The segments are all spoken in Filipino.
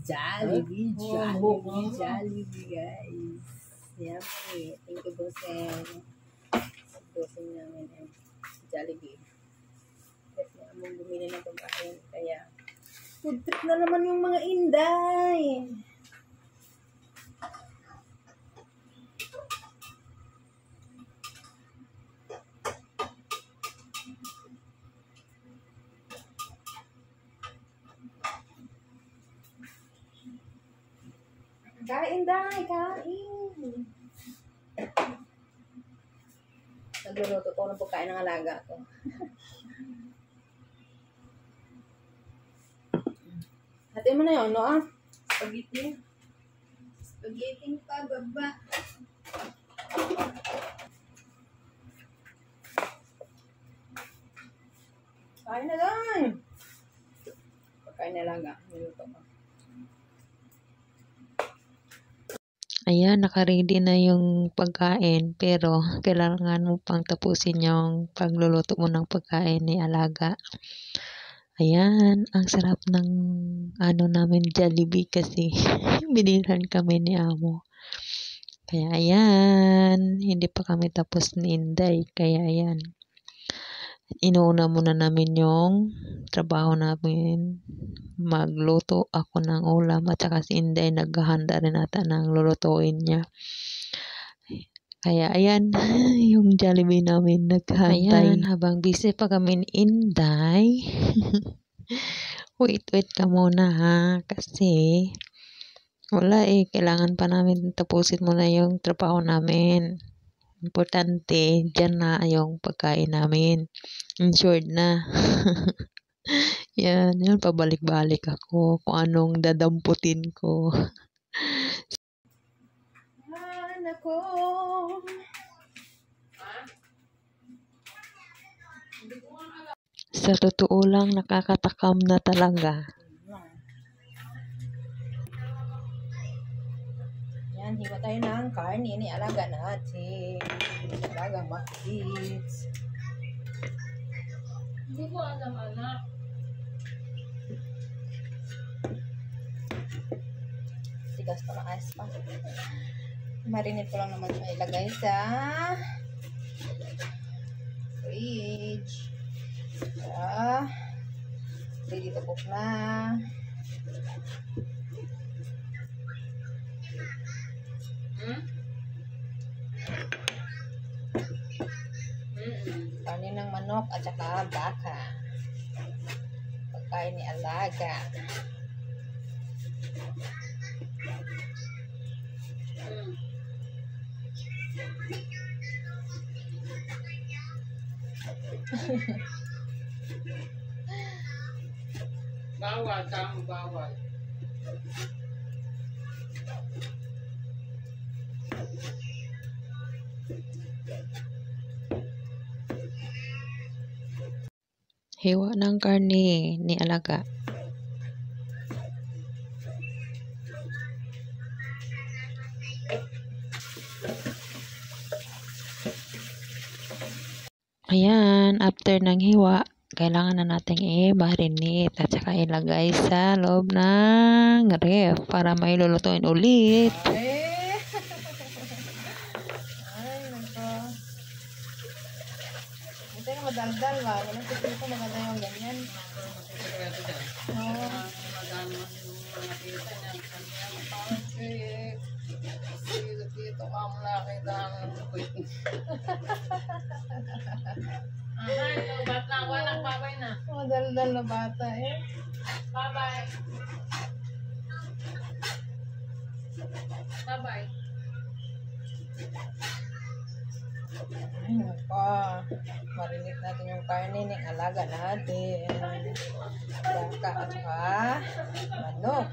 Jollibee, Jollibee, Jollibee, guys. Yummy. Thank you, Bosen. Bosen namin eh. Jollibee. Kasi among bumili ng pagkain. Kaya, food trip na naman yung mga Inday. Kain, Day! Kain! Nagluluto ko ng pagkain ng alaga ko. Hati mo na yun, no? Spaghetti. Spaghetti pa, baba. Kain na, Day! Pagkain ng alaga. Niluto ko. Ayan, nakaready na yung pagkain, pero kailangan mo pang tapusin yung pagluluto mo ng pagkain ni alaga. Ayan, ang sarap ng namin Jollibee kasi binilhan kami ni Amo. Kaya ayan, hindi pa kami tapos ni Inday. Kaya ayan, inuuna muna namin yung trabaho namin. Magluto ako ng ulam at saka si Inday naghahanda rin ata ng lulutuin niya. Kaya ayan, yung Jollibee namin naghahantay. Ayan, habang busy pa kami ni Inday. wait ka muna ha, kasi wala kailangan pa namin tapusin muna yung trabaho namin. Importante, dyan na yung pagkain namin. Insured na. Yan, pabalik-balik ako kung anong dadamputin ko. Nako. Sa totoo lang, nakakatakam na talaga. Yan, hiwa tayo ng karne ni alaga natin. Alagang makits. Hindi ko alam, anak. Tigas pa na ice pa. Marinate ko lang naman siya ilagay sa fridge. Ready to cook na. Karne ng manok at saka baka. Pagkain ni alaga. Bawal, tama, bawal. Hiwa ng karne ni alaga. Ayan, after ng hiwa, kailangan na natin i-marinate at saka ilagay sa loob ng ref para may lulutuin ulit. Ay, nako. Ito yung madaldal ba? Walang sikreto, maganda yung ganyan. Oo. Dito ka mo nakita ang bukwit. Ay, lobat na ako, anak, babay na. Madaldal na bata eh. Bye-bye. Bye-bye. Ay, nako. Marinate natin yung karne ng alaga natin. Baka at saka manok.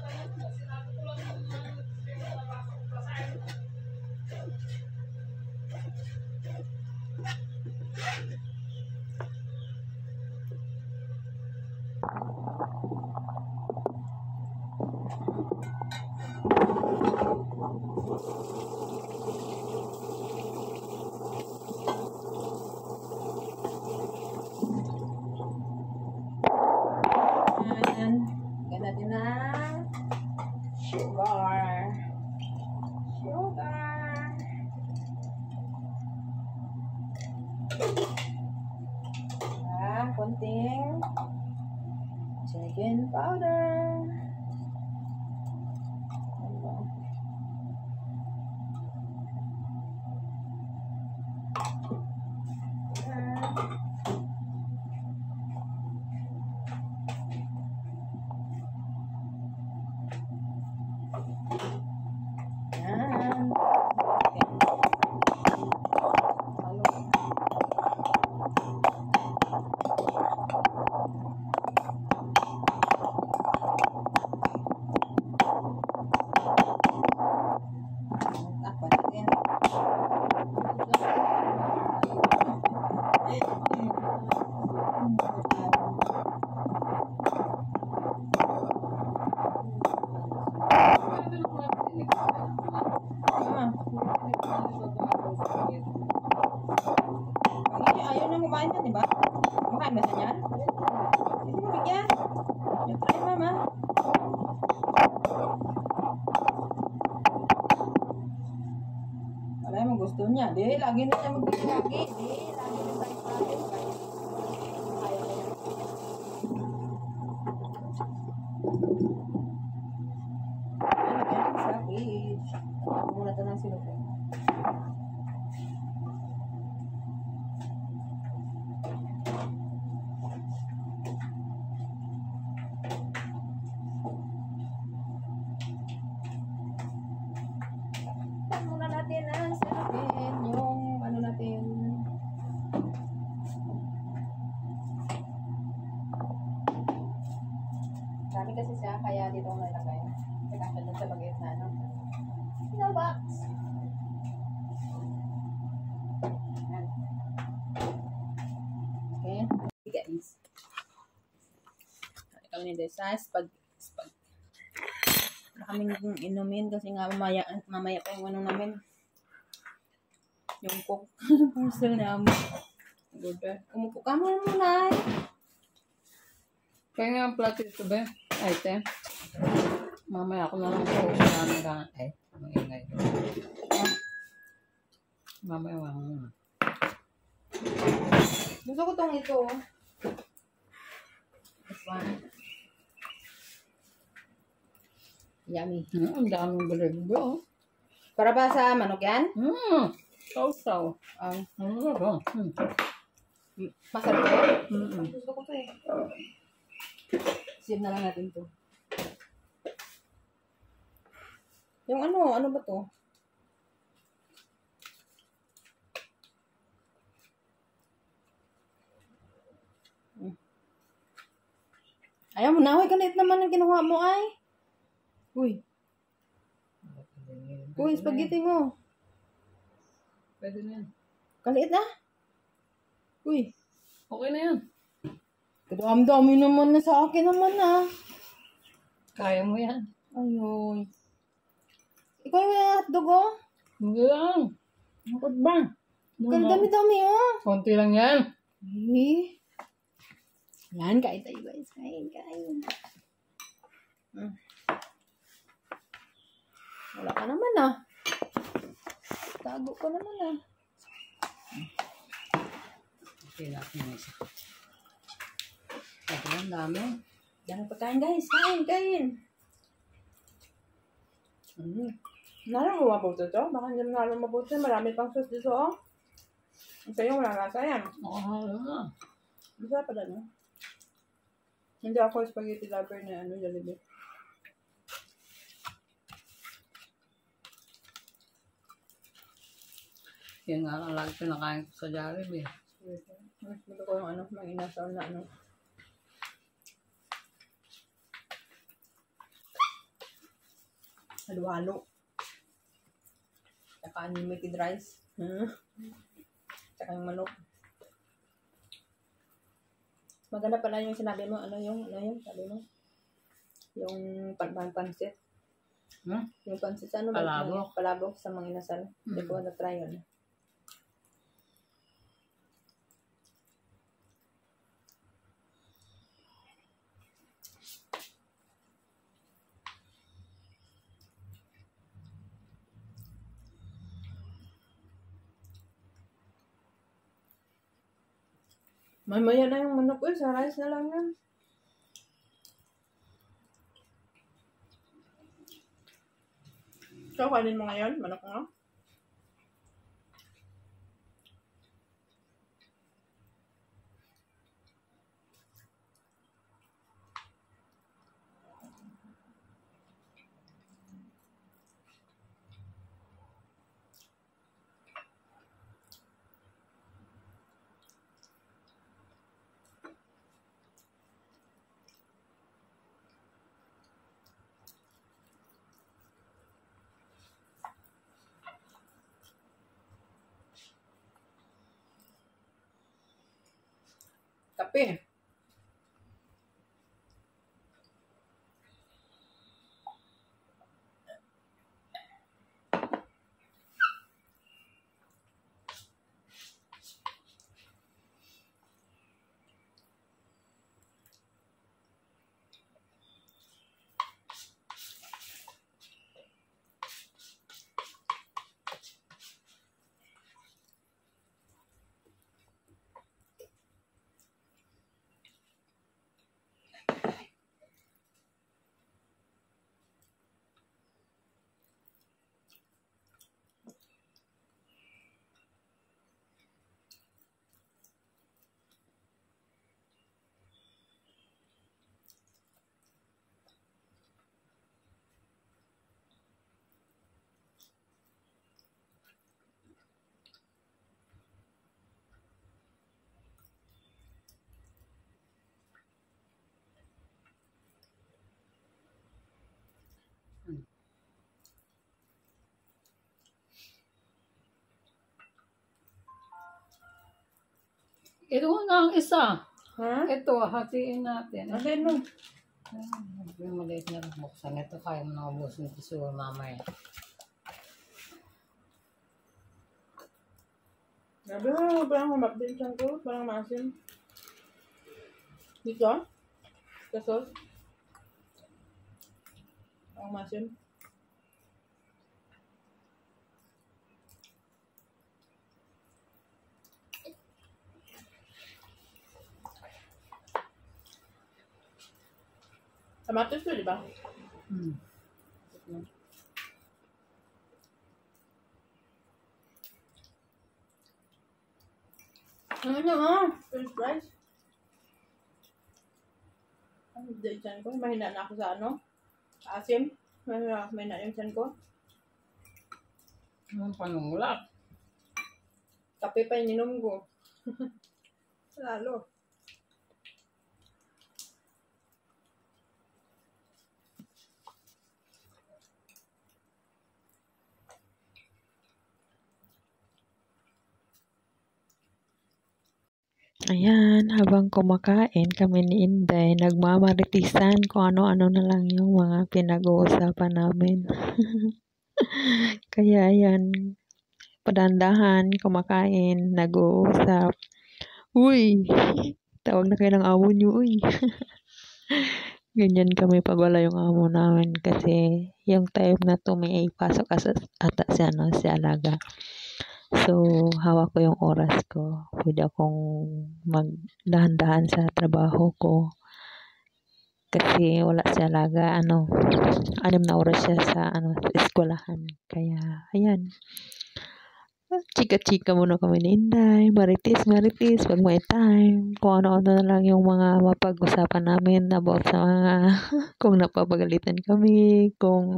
Ayan. Ganda din na Sugar. Sugar. Konting chicken powder. Ayaw na kumain yan, diba? Kumain ba siya niyan? Hindi mo bigyan. Try, mama. Wala mo gusto niya. Di, lagi na siya magbigay lagi. Di, lagi na tayo tayo. Ayaw niya. Ano yan? Savage. Ako muna ito ng sinuko. Muna natin ang sarapin yung ano natin. Dami kasi siya, kaya dito ako nalagay. Nagkasya dun sa bagay na ano. No box. Yan. Okay. Guys. Ikaw ni Desa, wala kaming inumin kasi nga mamaya pa yung ano namin. Yung cook. Parcel na amo. Good. Umupo ka muna. Kaya nga ang plato ito ba? Ay, te. Mamaya ako na lang po. Marami ka. Ay, maingay. Mamaya ako. Gusto ko tong ito. This one. Yummy. Ang daming balibo. Para ba sa manok yan? Sausaw. Masarap to? Gusto ko to eh. Save na lang natin to. Yung ano ba to? Ayaw mo na, huy, ganit naman ang kinuha mo ay. Uy. Uy, spaghetti mo. Pwede na yan. Kaliit na. Uy. Okay na yan. Kadami-dami naman na sa akin naman ah. Kaya mo yan. Ayun. Ikaw yung hotdog oh. Hindi lang. Bakit ba? Kadami-dami oh. Konti lang yan. Eh. Yan, kain tayo guys. Kain. Wala ka naman ah. Tago ko naman ah. Okay, natin yung isa. Ito lang, dami. Yan ang pagkain guys. Kain. Nalang mabuto to. Baka hindi mo nalang mabuto. Marami pang sauce dito oh. Ang sa'yo wala lasa yan. Oo. Masarap pala no? Hindi ako spaghetti lover na ano, Jollibee. Yan nga lang lagi pinakain ko sa Jollibee. Mas gusto ko yung ano, mga inasal na ano. Halo-halo. Tsaka unlimited rice. Tsaka yung manok. Maganda pala yung sinabi mo, ano yung sabi mo? Yung pansit. Yung pansit, ano ba? Palabok. Palabok sa mga inasal. Hindi ko na-try yun. Mamaya na yung manok ko, sa rice na lang yan. So, kanin mo ngayon, manok mo? Kape. Ito na ang isa. Ha? Ito, hatiin natin. Akin mo. Yung maliit na buksan. Ito kaya mo na ubusin ito siguro mamaya. Grabe mo, parang humabdin siya ko. Parang maasim. Dito? Sa sauce? Parang maasim. Kamatis to, di ba? Ano na French fries? Hindi dyan ko. Mahina na ako sa ano? Asim. Mahina yung dyan ko. Ang panulak. Kape pa ininom ko. Lalo. Ayan, habang kumakain kami ni Inday, nagmamaritisan kung ano-ano na lang yung mga pinag-uusapan namin. Kaya ayan, padandahan, kumakain, nag-uusap. Uy! Tawag na kayo ng amo nyo, uy! Ganyan kami pag wala yung amo namin kasi yung time na to may pasok ata si Alaga. So, hawak ko yung oras ko. Pwede akong magdahan-dahan sa trabaho ko. Kasi wala si Alaga, 6 na oras siya sa eskwelahan. Kaya, ayan. Chika-chika muna kami ni Inday. Maritis, pag may time. Kung ano-ano na lang yung mga mapag-usapan namin about sa mga kung napapagalitan kami, kung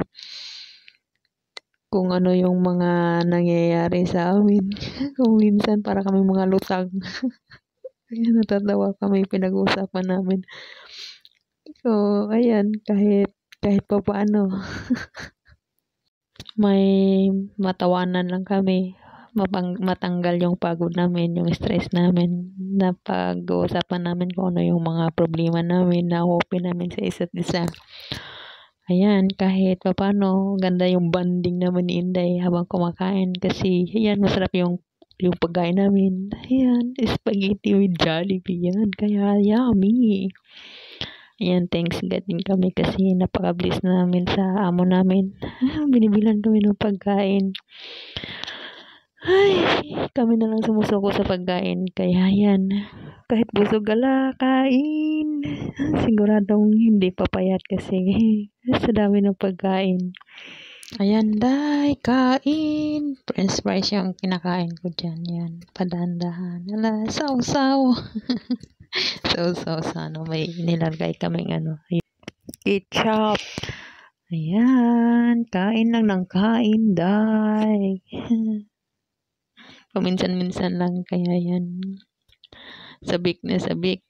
ano yung mga nangyayari sa amin. Kung minsan para kami mga lutang. Kaya natatawa kami pinag-uusapan namin. So, ayan, kahit pa paano. May matawanan lang kami. Matanggal yung pagod namin, yung stress namin. Napag-uusapan namin kung ano yung mga problema namin, na-open namin sa isa't isa. Ayan, kahit paano, ganda yung bonding naman ni Inday habang kumakain kasi, ayan, masarap yung pagkain namin. Ayan, spaghetti with Jollibee yan. Kaya, yummy. Ayan, thanks God din kami kasi napaka-bless namin sa amo namin. Binibilan kami ng pagkain. Ay, kami na lang sumusuko sa pagkain. Kaya yan, kahit busog gala, kain. Siguradong hindi papayat kasi sa dami ng pagkain. Ayan, day, kain. French fries yung kinakain ko dyan. Yan, padandahan. Ala, saw-saw. Saw-saw sana. May nilagay kaming ketchup. Ayan, kain lang ng kain, day. Paminsan-minsan lang kaya yan. Sabik na sabik.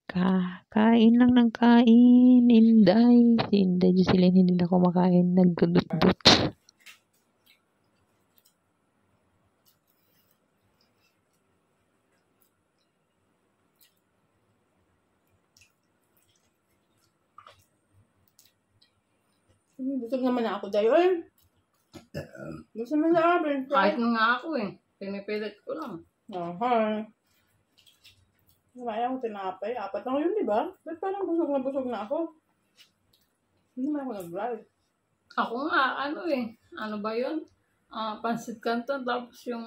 Kain lang ng kain. Inday. Si Inday Jocelyn hindi na kumakain. Nagdudut-dut. Busog naman ako dahil. Ay, gusto mo sa akin. Kahit nga ako eh. Pinipilit ko lang. Aha. Kumaya ako tinapay. 4 na yun, di ba? Ba't parang busog na ako? Hindi naman ako nag-drive. Ako nga, ano eh. Ano ba yun? Pansit canton, tapos yung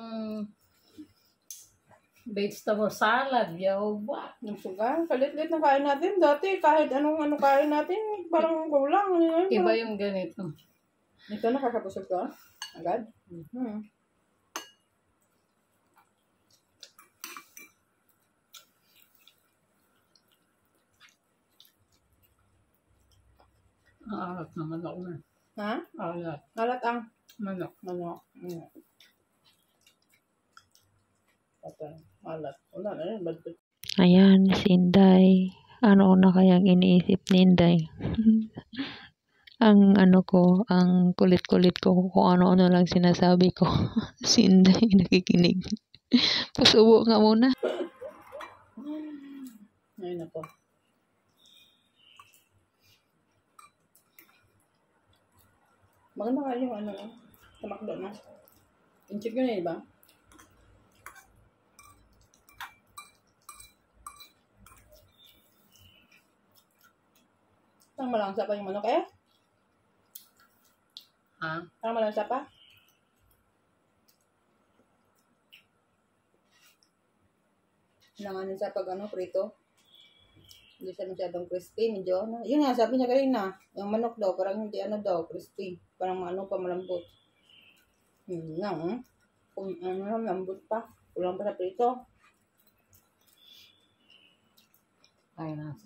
vegetable salad. Yawa. Yung suga, kalit-lit na kain natin. Dati, kahit anong kain natin, parang kulang. Iba yung ganito. Ito, nakakabusog ka? Agad? Alat naman ako na. Ha? Alat. Alat ang Manok. Patay. Alat. Wala na yun. Badpit. Ayan, si Inday. Ano na kayang iniisip ni Inday? Ang kulit-kulit ko kung ano-ano lang sinasabi ko. Si Inday nakikinig. Pasubo nga muna. Ngayon ako. Maganda nga yung tamakdo na. Inchik yun eh, ba? Parang malangsa pa yung manok eh? Ha? Parang malangsa pa? Nanganin sa pag prito. Hindi siya masyadong crispy, medyo Yun nga, sabi niya kanina, yung manok daw, parang hindi crispy. Parang pamalambot. Kung lambot pa. Kulang pa sa prito. Ay na.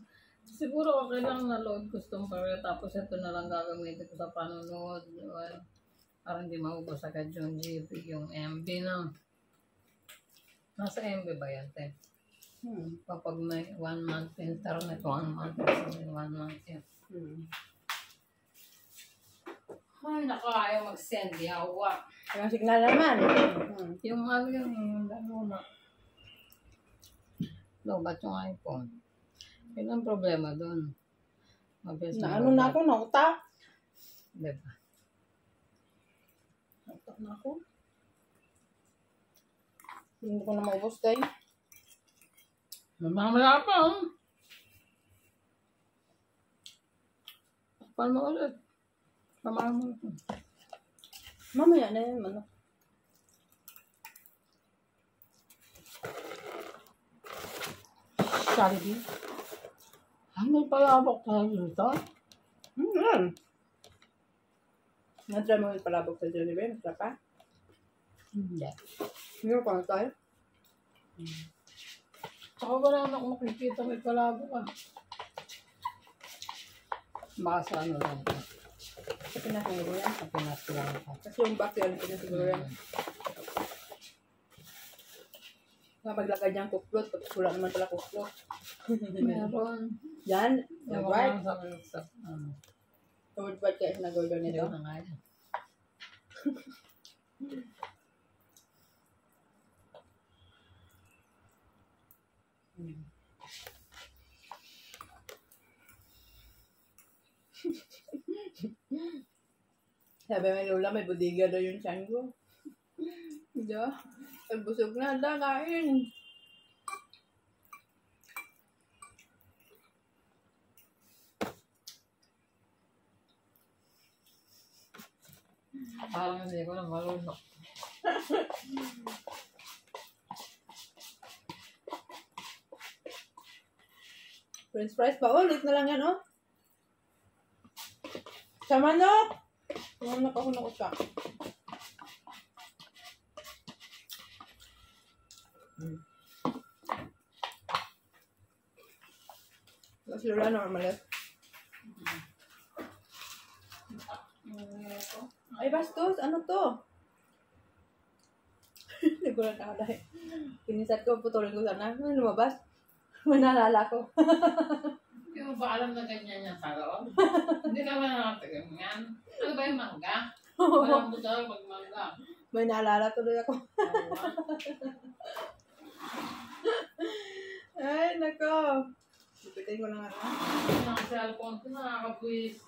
Siguro okay lang na load custom career tapos ito na lang gagamitin ko sa panonood. Parang hindi maubos agad yung GB, yung MB na. Nasa MB ba yan, te? Kapag may 1 month internet, 1 month, 1 month yan. Ay, nakakaya mag-send, yawa. Walang signal naman. Yung yung na. Lobat yung iPhone. Yun ang problema doon. Mabilis Na ako, nauta. Diba? Nauta na ako. Hindi ko na maubos tayo. Mamaya pa, Paano mo ulit? Mamaya mo ito. Mamaya na yun, manok. Jollibee? May palabok tayo dito? Na-try mo yung palabok sa Jollibee? Masarap pa? Hindi. Hindi ko pa tayo. Saka wala na akong makikita may palabok Baka sa ano lang. Sa Pinas siguro yan. Sa Pinas lang ako. Kasi yung back yan, Pinas siguro yan. Maglakad niyang kuklot, tapos wala naman pala kuklot. Meron. Yan, yung white. Sa Covered white kaya sinag-order nito. Ito na nga yan. Sabi may lola, may budiga daw yung tiyan ko. Diba? Busog na, kain. Parang hindi ko na marunong. French fries pa ulit na lang yan, oh. Sa manok! Manok ako na usa. Mas lula normal. Ay, bastos! Ano to? Nagulat ako dahil. Pinisat ko, putulin ko sana. Ano lumabas? Manalala ko. Hindi mo ba alam na ganyan yan sa loob? Hindi ka ba nakatagal yan? Ano ba yung mangga? Alam mo talaga pag mangga. May naalala tuloy ako. Ay, nako. Ipitin ko na nga. Ang cellphone ko nakakabuwis.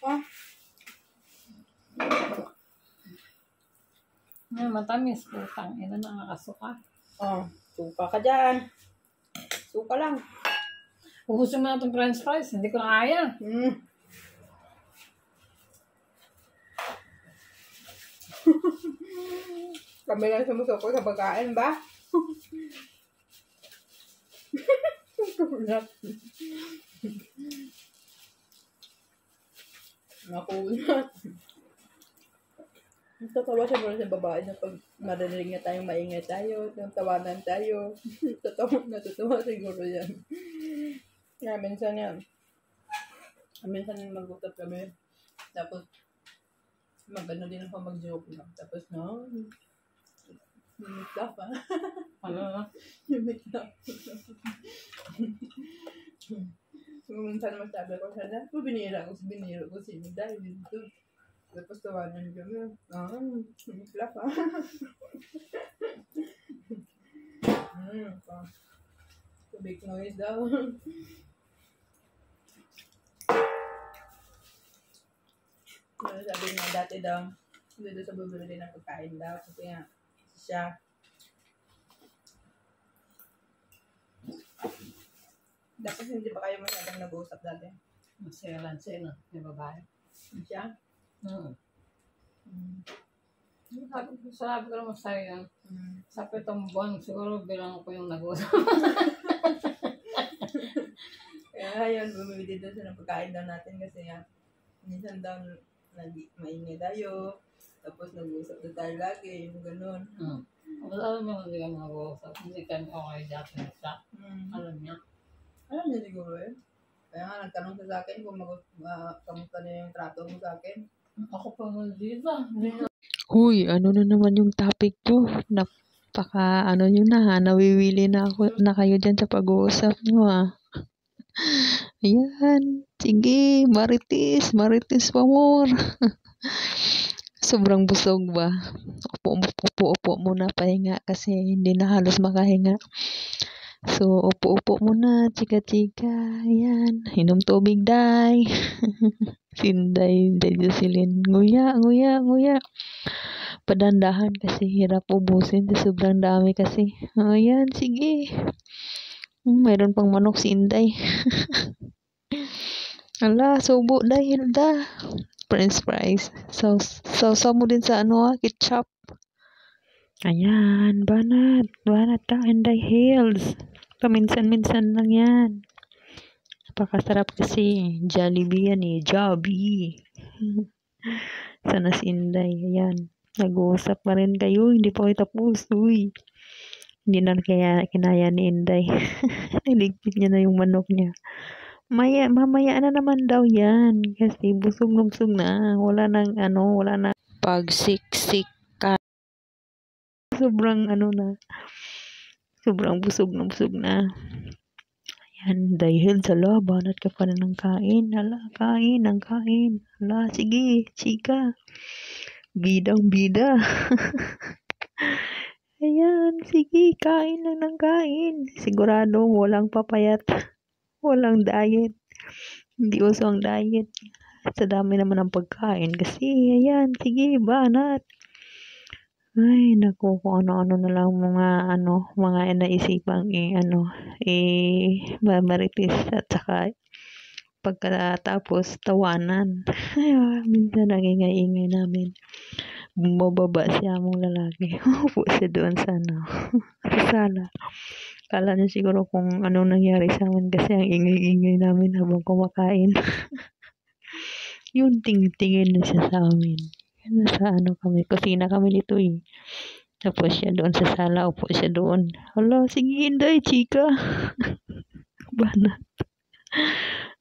Oh. Ay, matamis. Putang ina, nakakasuka. Oh, suka ka dyan. Suka lang. Ubusin mo na itong french fries. Hindi ko na kaya. Kami lang sumusuko sa pagkain ba? Nakulat. Tatawa siya muna sa babae na pag marinig niya tayong maingay tayo, tawanan tayo. Natutuwa siguro yan. Yeah, minsan yan. Minsan mag-utap kami. Tapos, mag-ano din ako mag-joke lang. Tapos, no, humit ka pa. Ano na? Humit ka. So, minsan masabi ko sana, binira ko si dahil dito. Tapos tawanan kami. Humit ka pa. Big noise daw. Sabi nga dati daw, dito sa bubili ng pagkain daw. Kasi nga, siya. Dapat hindi pa kayo masyadong nag-uusap dati. Masayalan siya na. Yung babae. Siya? Sabi ko naman sa'yo yan. Sa pitong buwan, siguro bilang ko yung nag-uusap. Kaya yun, bumili dito sa ng pagkain daw natin kasi nga, minsan daw maingay tayo, tapos nag-uusap na tayo lagi, yung ganun. Alam mo, hindi kami nag-uusap. Hindi kami okay dati na siya. Alam niya. Alam niya siguro eh. Kaya nga, nagtanong siya sa akin kung kamusta na yung trato mo sa akin. Ako pa maldita. Huy, ano na naman yung topic nyo? Ano nyo na, nawiwili na kayo dyan sa pag-uusap nyo Ayan, sige, marites pa more. Sobrang busog ba? Upo muna, pahinga kasi hindi na halos makahinga. So, upo muna, chika-chika. Ayan, inom tubig, day. Sinday, Jocelyn. Nguya. Padandahan kasi hirap ubusin. Sobrang dami kasi. Ayan, sige. Mayroon pang manok si Inday. Ala, subo dahil French fries. So mo din sa ketchup. Ayan, banat ta, Inday Hills. Paminsan-minsan lang yan. Napakasarap kasi. Jollibee yan Jollibee. Sana si Inday. Ayan. Nag-uusap pa rin kayo. Hindi pa kayo tapos. Uy. Hindi na kaya kinaya ni Inday. Niligpit niya na yung manok niya. Mamaya na naman daw yan. Kasi busog na. Wala nang pagsiksik ka. Sobrang sobrang busog na. Ayan, dahil sa banat ka pa na ng kain. Hala, kain. Hala, sige, chika. Bidang-bida. Ayan, sige, kain lang ng kain. Sigurado, walang papayat. Walang diet. Hindi uso ang diet. Sa dami naman ng pagkain. Kasi, ayan, sige, banat. Ay, naku, kung ano-ano na lang mga naisipang marites at saka pagkatapos tawanan. Minsan ang ingay-ingay namin. Bumababa siya mong lalaki. Upo siya doon sa sa sala. Kala niya siguro kung ano nangyari sa amin kasi ang ingay-ingay namin habang kumakain. Yun, tingin-tingin na siya sa amin. Nasa kami, kusina kami dito eh. Tapos siya doon sa sala, upo siya doon. Hala, sige, Inday, chika. Banat.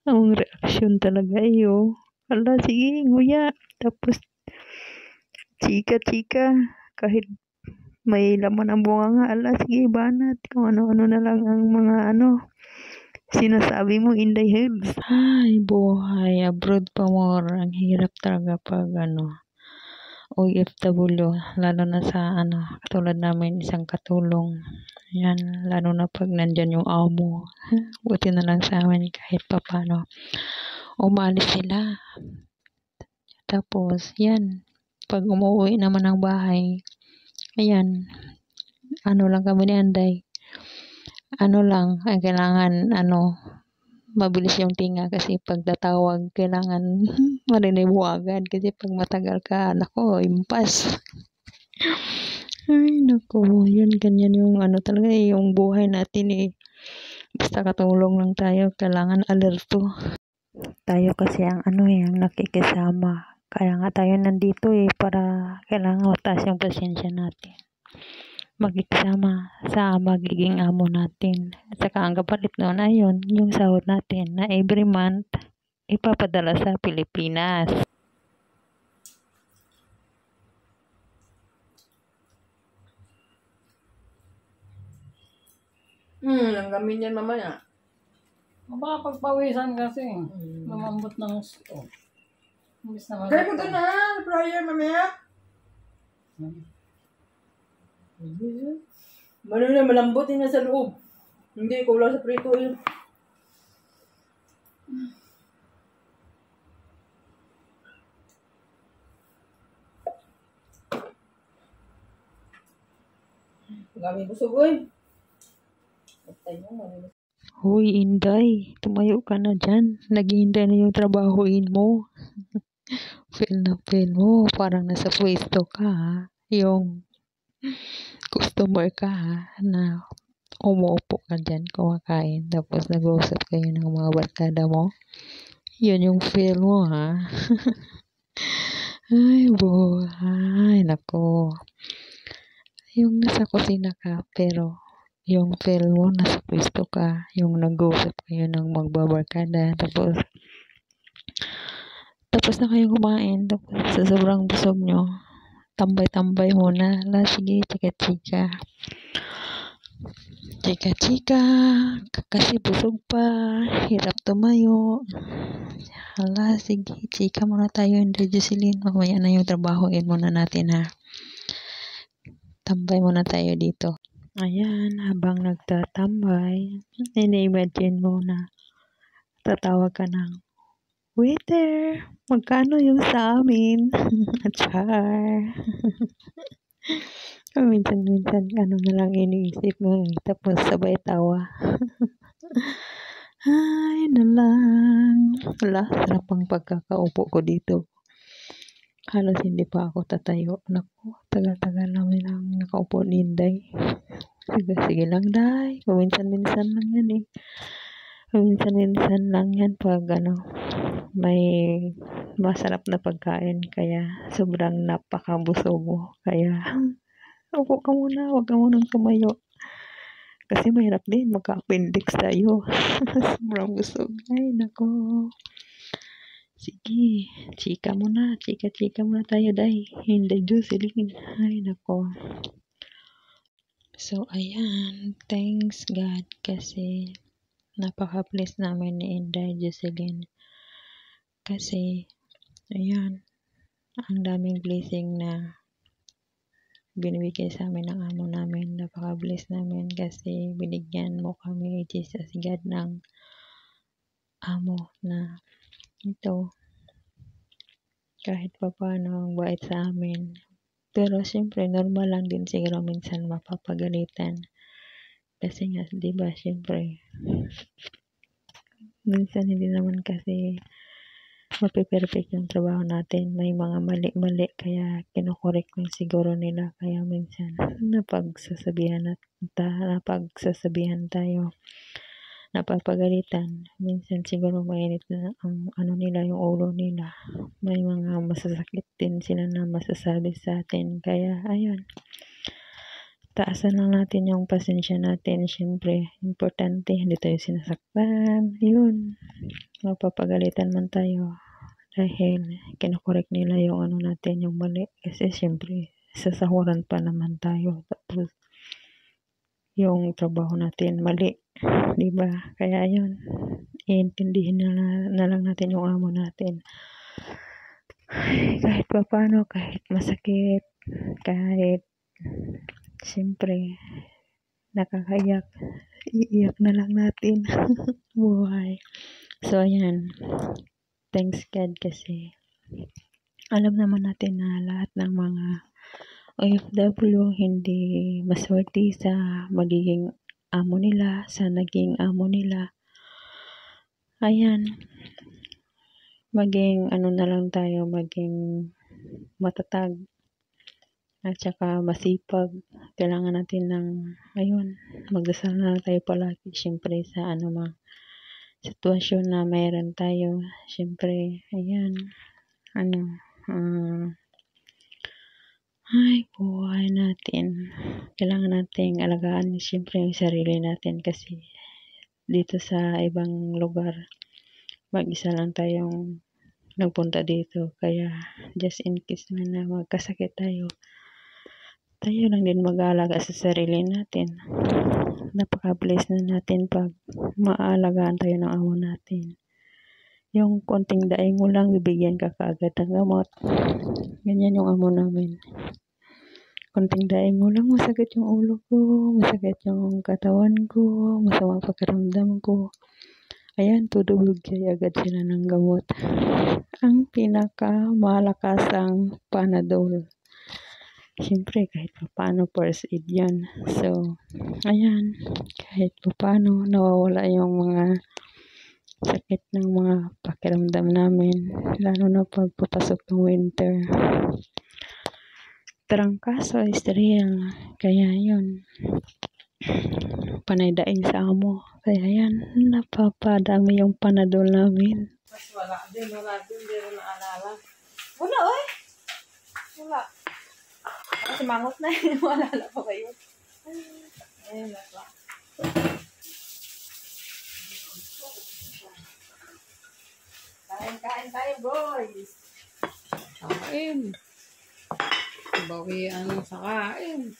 Ang reaksyon talaga iyo. Hala, sige, nguya. Tapos, chika. Kahit may laman ang bunganga, ala, sige, banat. Kung ano-ano na lang ang mga sinasabi mo, Inday Herbs. Ay, buhay. Abroad pa more. Ang hirap talaga pag OFW, lalo na sa katulad namin, isang katulong. Yan, lalo na pag nandyan yung amo. Buti na lang sa amin kahit papano. Umalis sila. Tapos, yan, pag umuwi naman ng bahay, ayan, lang kami ni Anday. Lang, ang kailangan, mabilis yung tinga kasi pag tatawag, kailangan marinig mo agad kasi pag matagal ka, nako, impas. Ay, nako, yun, ganyan yung talaga yung buhay natin eh. Basta katulong lang tayo, kailangan alerto. Tayo kasi ang ang nakikisama. Kaya nga tayo nandito eh, para kailangan mataas yung pasensya natin. Magkikisama sa magiging amo natin. At saka ang kapalit noon ay yung sahod natin na every month ipapadala sa Pilipinas. Langgamin yan mamaya. Baka pagpawisan kasi. Lumambot ng gusto. Imbis na Kaya mo ito na, fryer mamaya. Malambot yun sa loob. Hindi ko wala sa prito yun. Gami busog oy. Hoy, Inday, tumayo ka na dyan. Naghihintay na yung trabahoin mo. Feel mo, parang nasa pwesto ka ha. Yung customer ka ha, na umuupo ka dyan, kumakain, tapos nag-uusap kayo ng mga barkada mo. Yun yung feel mo ha. Ay, buhay, nako. Yung nasa kusina ka, pero yung feel mo, nasa pwesto ka, yung nag-uusap kayo ng magbabarkada, tapos na kayong kumain, tapos sa sobrang busog nyo, tambay-tambay muna, sige, chika-chika, kasi busog pa, hirap tumayo, hala, sige, chika muna tayo, Inday Jocelyn, mamaya na yung trabahoin muna natin ha, tambay muna tayo dito. Ayan, habang nagtatambay, ini-imagine mo na tatawag ka ng, waiter, magkano yung sa amin? Char. Minsan, na lang iniisip mo, tapos sabay tawa. Ay, nalang. Wala, sarap ang pagkakaupo ko dito. Halos hindi pa ako tatayo. Naku, tagal-tagal namin lang nakaupo ni Inday. Sige lang, Day. Minsan lang yan eh. Minsan lang yan pag may masarap na pagkain. Kaya sobrang napakabusog mo. Kaya upo ka muna, huwag ka munang tumayo. Kasi mahirap din, magka-appendix tayo. Sobrang busog. Ay, nako. Sige, chika muna tayo, Day. Hindi, Jocelyn. Ay, nako. So, ayan. Thanks God kasi napaka-bless namin ni Inday Jocelyn. Kasi, ayan, ang daming blessing na binibigay sa amin ng amo namin. Napaka-bless namin kasi binigyan mo kami, Jesus God, ng amo na ito. Kahit pa paano ang bait sa amin. Pero siyempre, normal lang din siguro minsan mapapagalitan. Kasi nga, di ba, siyempre, minsan hindi naman kasi mape-perfect yung trabaho natin. May mga mali-mali kaya kino-correct lang siguro nila. Kaya minsan napagsasabihan tayo, napapagalitan. Minsan siguro mainit na ang ano nila, yung ulo nila. May mga masasakit din sila na masasabi sa atin. Kaya ayun, taasan lang natin yung pasensya natin. Siyempre, importante, hindi tayo sinasaktan. Yun, mapapagalitan man tayo dahil kinokorek nila yung ano natin, yung mali. Kasi siyempre, sasahuran pa naman tayo. Tapos, yung trabaho natin mali. Diba? Kaya yun, iintindihin na lang natin yung amo natin. Kahit pa paano, kahit masakit, kahit siyempre, nakakayak, iiyak na lang natin. Buhay. So, ayan. Thanks God kasi alam naman natin na lahat ng mga OFW hindi maswerte sa magiging amo nila, sa naging amo nila. Ayan. Maging ano na lang tayo, maging matatag at saka masipag. Kailangan natin ng, ayun, magdasal na lang tayo palagi. Siyempre sa anumang sitwasyon na mayroon tayo. Siyempre, ayan, ay, buhay natin. Kailangan nating alagaan siyempre yung sarili natin kasi dito sa ibang lugar, mag-isa lang tayong nagpunta dito. Kaya, just in case na magkasakit tayo lang din mag-aalaga sa sarili natin. Napaka-bless na natin pag maaalagaan tayo ng amo natin. Yung konting daing mo lang, bibigyan ka kaagad ng gamot. Ganyan yung amo namin. Konting daing mo lang, masakit yung ulo ko, masakit yung katawan ko, masamang pakiramdam ko. Ayan, tudubugay agad sila ng gamot. Ang pinaka-malakasang Panadol. Siyempre, kahit pa paano first aid yan. So, ayan, kahit pa paano nawawala yung mga sakit ng mga pakiramdam namin. Lalo na pag papasok ng winter. Trangkaso, istorya. Kaya yun, panay daing sa amo. Kaya yan, napapadami yung Panadol namin. Mas wala din, hindi rin naalala. Wala, oy. Wala. Kasi mangot na yun. Wala pa kayo. Ayun na pa. Kain tayo, boys. Kain. Bawian sa kain.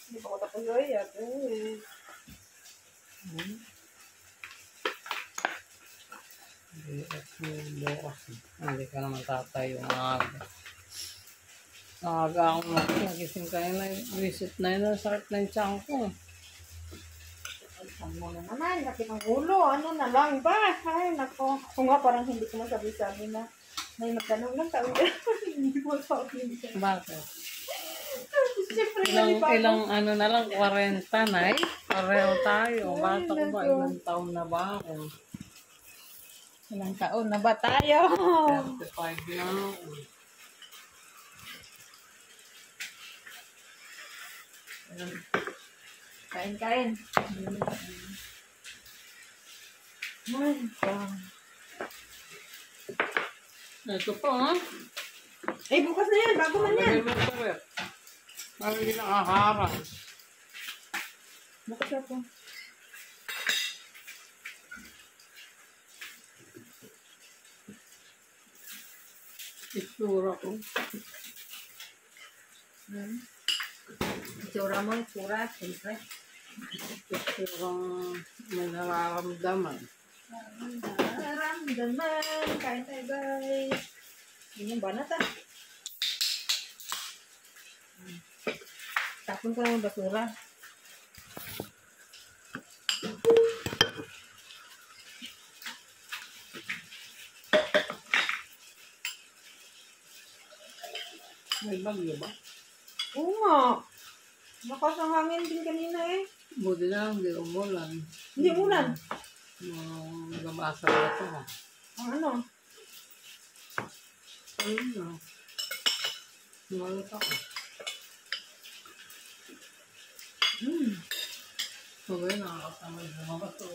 Hindi pa ko tapos yun. Hindi ka naman tatayo ng aga. Aga akong nagising kayo na visit na yun. Sakit na yung tiyan ko. Ano na naman, laki ng ulo. Ano na lang ba? Ay, nako. Kung nga parang hindi ko masabi-sabi na may magtanong lang tawag. Hindi ko masabi. Bakit? Siyempre, Ilang ano na lang, 40 na eh. Pareho tayo. Bata ko ba? Ilang taon na ba ako? Ilang taon na ba tayo? 35 na ako. Kain. Ay, Ito po, ha? eh, bukas na yan. Bago man yan. Parang hindi lang aharang. Bukas na po. Itsura ko. Itsura mo, itsura. Siyempre. Itsurang may nararamdaman. Nararamdaman. Kain tayo, guys. Yun yung banat, ah. Tapon ko lang yung basura. May bagyo ba? Oo nga. Lakas ang hangin din kanina eh. Buti na lang, hindi umulan. Hindi ulan. Nabasa ko ito. Ano? Ano? Nawalit ako. Sabay, nakakasama yung mga bato.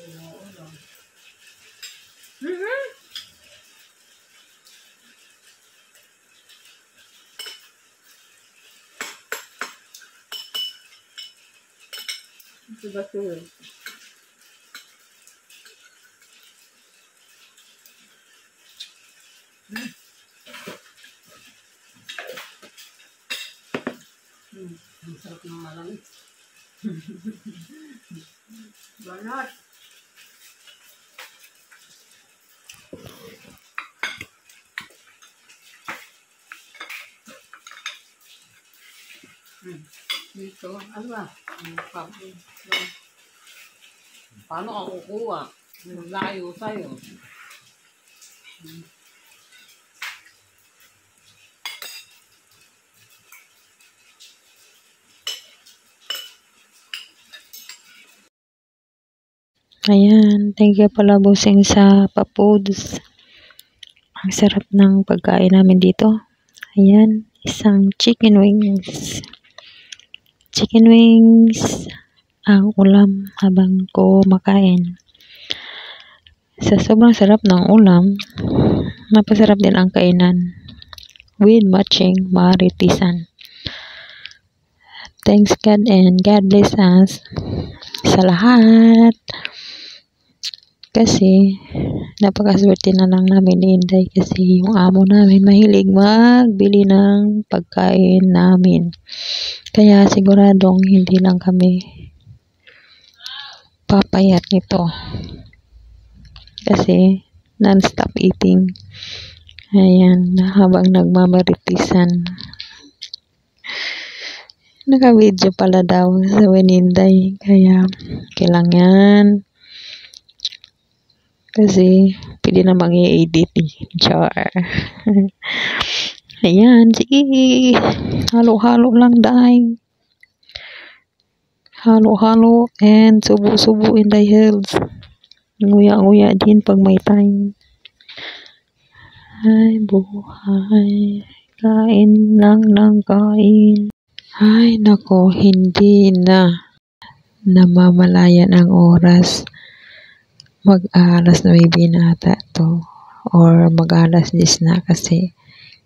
Ito bato eh. Ang sarap ng malamig. Banat. Dito, ano ba? Paano ako kukuha? Layo sa'yo. Ayan, thank you pala busing sa Papoods. Ang sarap ng pagkain namin dito. Ayan, isang chicken wings. Chicken wings ang ulam habang kumakain. Sa sobrang sarap ng ulam, napasarap din ang kainan with matching maritisan. Thanks God and God bless us sa lahat. Kasi napakaswerte na lang namin ni Inday kasi yung amo namin mahilig magbili ng pagkain namin. Kaya siguradong hindi lang kami papayat nito. Kasi non-stop eating. Ayan, habang nagmamaritisan. Naka-video pala daw sa Inday. Kaya kailangan kasi pwede namang i-edit eh. Char. Ayan, sige. Halo-halo lang dahil. Halo-halo and subo-subo in the hills. Nguya-nguya din pag may time. Ay, buhay. Kain lang ng kain. Ay, nako, hindi na namamalayan ang oras. Mag-alas 9 na ata to or mag-alas 10 na kasi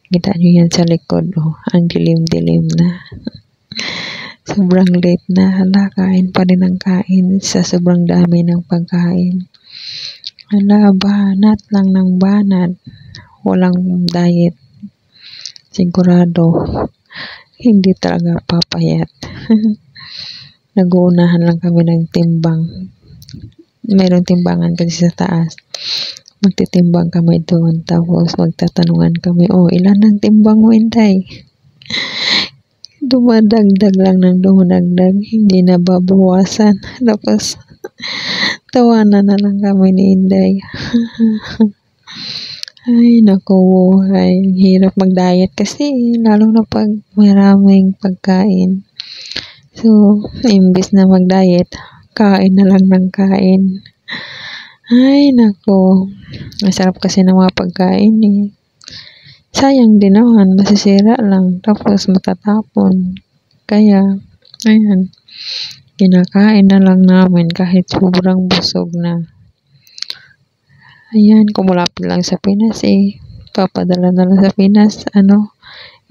kita nyo yan sa likod ang dilim-dilim na. Sobrang late na. Hala, kain pa rin ang kain sa sobrang dami ng pagkain. Hala, banat lang ng banat. Walang diet. Sigurado hindi talaga papayat. Nag-uunahan lang kami ng timbang. Mayroong timbangan kasi sa taas. Magtitimbang kami doon. Tapos magtatanungan kami, ilan ang timbang mo, Inday? Dumadagdag lang ng dumadagdag. Hindi na babawasan. Tapos tawanan na lang kami ni Inday. Ay, naku. Ay, hirap mag-diet kasi lalo na pag maraming pagkain. So, imbis na mag-diet, kain na lang ng kain. Ay, nako. Masarap kasi ng mga pagkain eh. Sayang din naman, masisira lang. Tapos matatapon. Kaya, ayan. Kinakain na lang namin kahit sobrang busog na. Ayan, kumulapit lang sa Pinas eh. Papadala na lang sa Pinas.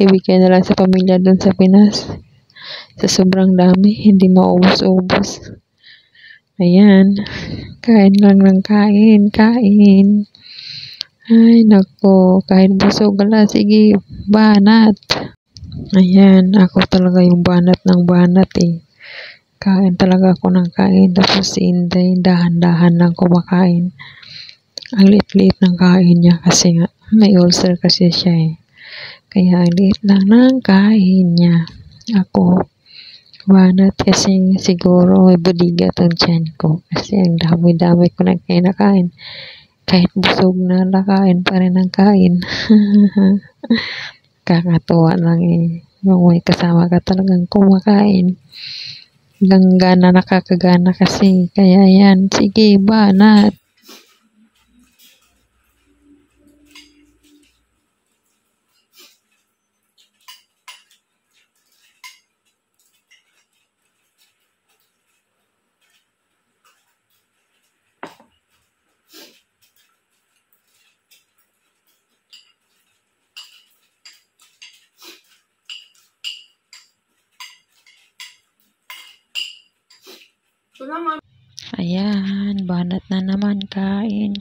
Ibigay na lang sa pamilya doon sa Pinas. Sa sobrang dami, hindi maubos-ubos. Ayan, kain lang ng kain. Ay, nako, kahit busog ala, sige, banat. Ayan, ako talaga yung banat ng banat eh. Kain talaga ako ng kain, tapos si Inday, dahan-dahan lang kumakain. Ang liit-liit ng kain niya kasi nga, may ulcer kasi siya eh. Kaya ang liit lang ng kain niya. Ako, banat kasi siguro may budiga tong tiyan ko kasi ang dami-dami ko nang kinakain. Kahit busog na, kain pa rin ang kain. Kakatuwa lang eh. Yung may kasama ka talagang kumakain. Nakakagana kasi. Kaya yan, sige, banat. Ayan, banat na naman. Kain.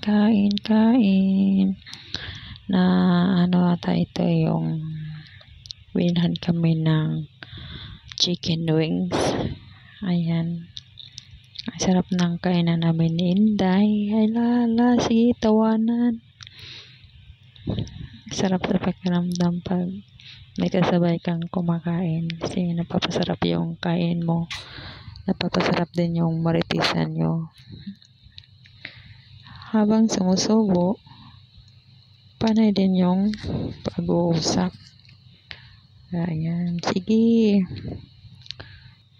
Na ano ata ito yung binhan kami ng chicken wings. Ayan. Ang sarap ng kainan namin ni Inday. Ay lala, sige, tawanan. Sarap sa pakiramdam pag may kasabay kang kumakain. Kasi napapasarap yung kain mo. Napapasarap din yung maritisan nyo. Habang sumusubo, panay din yung pag-uusap. Ayan, sige.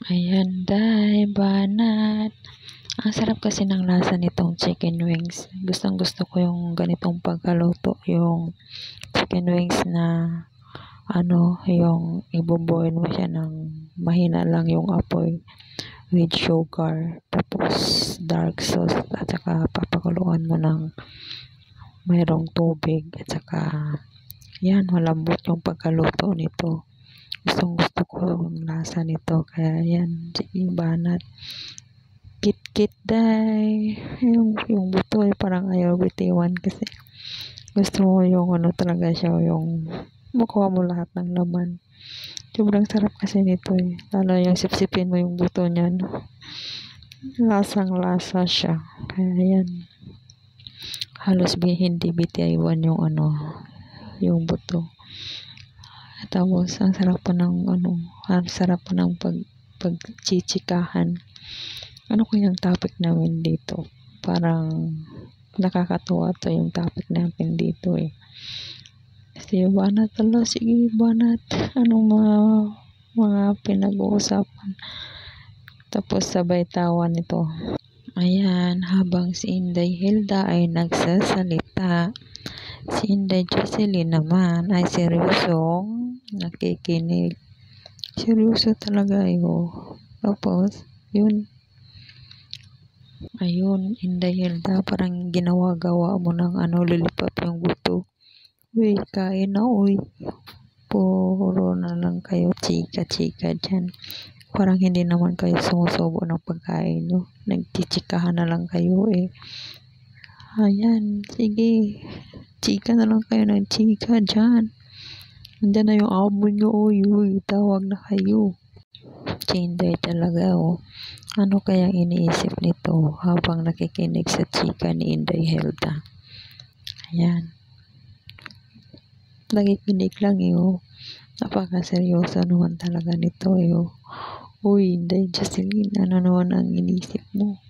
Ayan, day, banat. Ang sarap kasi ng lasa nitong chicken wings. Gustong gusto ko yung ganitong pagkaluto. Yung chicken wings na yung ibuboil mo siya ng mahina lang yung apoy with sugar. Tapos dark sauce at saka papakuluan mo ng mayroong tubig. At saka yan, malambot yung pagkaluto nito. Gustong gusto ko yung lasa nito. Kaya yan, sige, banat. Kit day. Yung buto ay parang ayaw bitiwan kasi gusto mo yung talaga siya, yung makuha mo lahat ng laman. Sobrang sarap kasi nito eh. Lalo yung sipsipin mo yung buto niya. No? Lasang lasa siya. Kaya yan. Halos hindi bitiwan yung yung buto. Tapos, ang sarap pa ng pagchichikahan. Ano kayang topic namin dito? Parang nakakatuwa to yung topic namin dito eh. Kasi banat tala, sige banat. Anong mga pinag-uusapan? Tapos sabay tawa nito. Ayan, habang si Inday Hilda ay nagsasalita, si Inday Jocelyn naman ay seryosong nakikinig. Seryoso talaga yun. Tapos, ayun, Inday Hilda, parang ginawa-gawa mo ng lilipap yung buto. Uy, kain na, uy. Puro na lang kayo chika-chika dyan. Parang hindi naman kayo sumusubo ng pagkain nyo. Nagchichikahan na lang kayo eh. Ayan, sige. Chika na lang kayo ng chika dyan. Andiyan na yung amo nyo, uy, tawag na kayo. Chinday talaga, oh. Ano kayang iniisip nito habang nakikinig sa chika ni Inday Hilda? Ayan. Nakikinig lang, eh, oh. Napakaseryoso naman talaga nito, eh, oh. Uy, Inday Jocelyn, ano naman ang iniisip mo?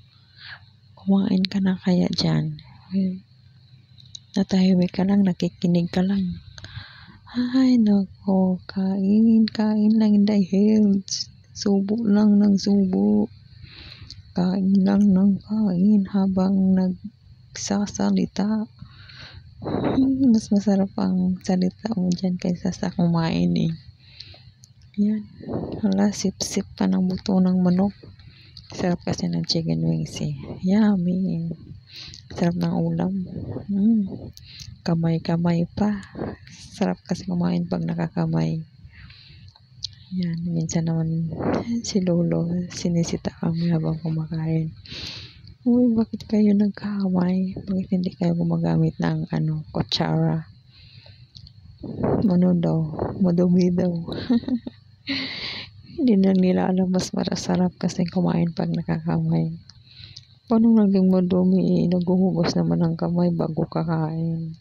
Kumain ka na kaya dyan? Natahimik ka lang, nakikinig ka lang. Ay, nako, kain lang dahil subo lang ng subo. Kain lang ng kain habang nagsasalita. Mas masarap ang salita mo dyan kaysa sa kumain eh. Yan. Hala, sip-sip pa ng buto ng manok. Sarap kasi ng chicken wings eh. Yummy. Sarap ng ulam. Kamay-kamay pa. Sarap kasi kumain pag nakakamay. Yan. Minsan naman si Lolo sinisita kami habang kumakain. Uy, bakit kayo nagkamay? Bakit hindi kayo gumagamit ng kutsara? Madumi daw. Hindi na nila alam, mas marasarap kasi kumain pag nakakamay. Paano naging madumi? Naghuhugas naman ng kamay bago kakain.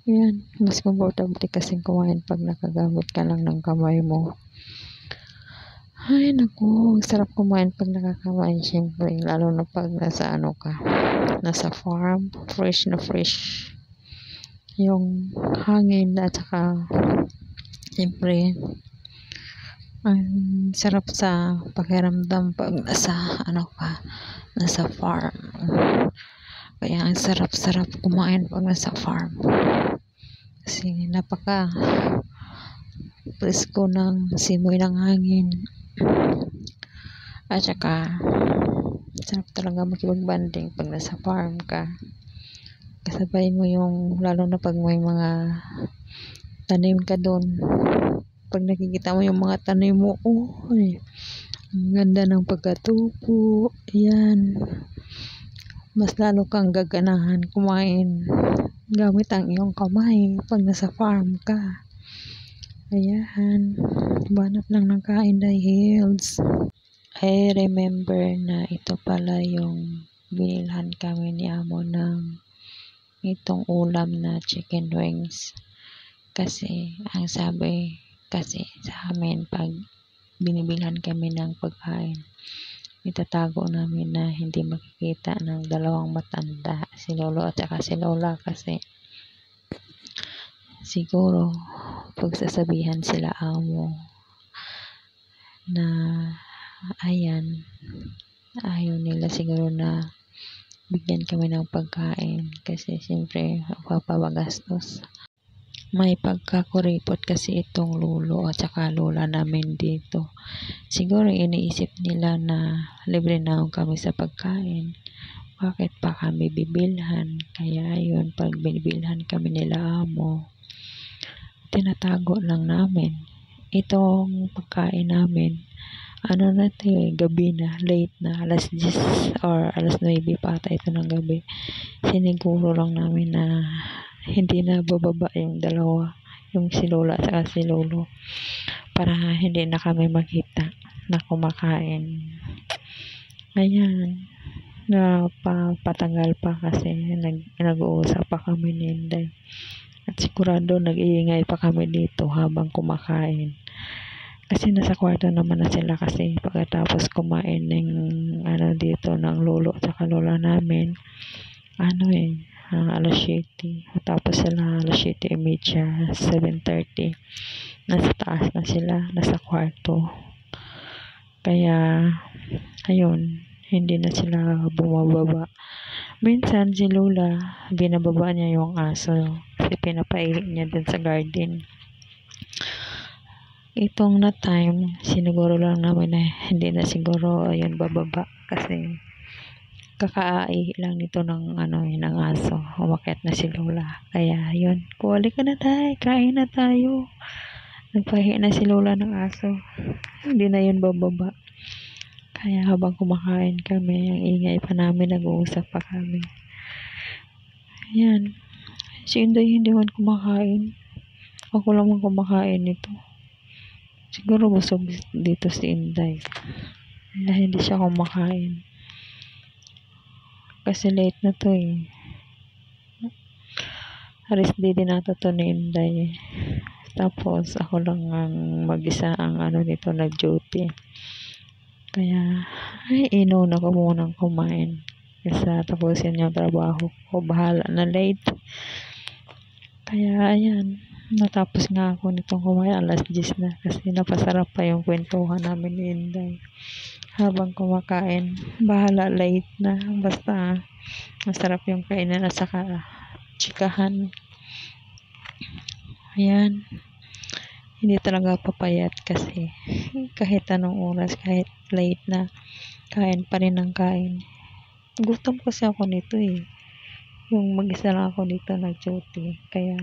Yan, mas komportable kasi kumain pag nakagamit ka lang ng kamay mo. Ay, naku, sarap kumain pag nakakamay. Siyempre, lalo na pag nasa nasa farm, fresh na fresh. Yung hangin at saka, siyempre, ang sarap sa pakiramdam pag nasa farm. Kaya ang sarap-sarap kumain pag nasa farm. Kasi napaka presko ng simoy ng hangin. At saka sarap talaga makipagbanding pag nasa farm ka. Kasabay mo yung, lalo na pag may mga tanim ka doon. Pag nakikita mo yung mga tanim mo, Ang ganda ng pagkatupo. Ayan. Mas lalo kang gaganahan kumain gamit ang iyong kamay pag nasa farm ka. Ayan. Banat lang ng Ka-Inday Hills. I remember na ito pala yung binilhan kami ni Amo ng itong ulam na chicken wings. Kasi ang sabi kasi sa amin pag binibilhan kami ng pagkain, itatago namin na hindi makikita ng dalawang matanda, si Lolo at saka si Lola, kasi siguro pagsasabihan sila Amo na ayan, ayaw nila siguro na bigyan kami ng pagkain kasi siyempre papabagastos. May pagkakuripot kasi itong lolo at saka lola namin dito. Siguro iniisip nila na libre na kami sa pagkain. Bakit pa kami bibilhan? Kaya yun, pag binibilhan kami nila Amo, tinatago lang namin. Itong pagkain namin, ano na ito gabi na, late na, alas 10 or alas 9 pa ata ito ng gabi. Siniguro lang namin na hindi na bababa yung dalawa, yung si Lola at si Lolo, para hindi na kami makita na kumakain. Ayan, patanggal pa kasi nag-uusap pa kami ni Inday. At sigurado nag-iingay pa kami dito habang kumakain. Kasi nasa kwarto naman na sila kasi pagkatapos kumain ng dito ng lolo at saka lola namin, alas 7. Tapos sila alas 7:30, 7:30. Nasa taas na sila, nasa kwarto. Kaya, ayun, hindi na sila bumababa. Minsan si Lola, binababa niya yung aso kasi pinapaihi niya dun sa garden. Itong na time, siniguro lang namin na hindi na siguro ayun bababa kasi kakaihi lang nito ng ng aso. Umakyat na si Lola. Kaya yun, kuwali ka na tayo, kain na tayo. Nagpahi na si Lola ng aso. Hindi na yun bababa. Kaya habang kumakain kami, ang ingay pa namin, nag-uusap pa kami. Ayan. Si Inday hindi man kumakain. Ako lang man kumakain nito. Siguro busog dito si Inday. Dahil hindi siya kumakain. Kasi late na to eh. Rest day din nato to ni Inday. Tapos ako lang ang mag-isa ang nito nag-duty. Kaya inuna ko munang kumain. Kasi tapusin yung trabaho ko. Bahala na late. Kaya ayan. Natapos nga ako nitong kumain alas 10 na. Kasi napasarap pa yung kwentuhan namin ni Inday. Habang kumakain, bahala late na. Basta masarap yung kainan at saka chikahan. Ayan. Hindi talaga papayat kasi kahit anong oras, kahit late na, kain pa rin ng kain. Gutom kasi ako nito eh. Yung mag-isa lang ako dito nag-duty. Kaya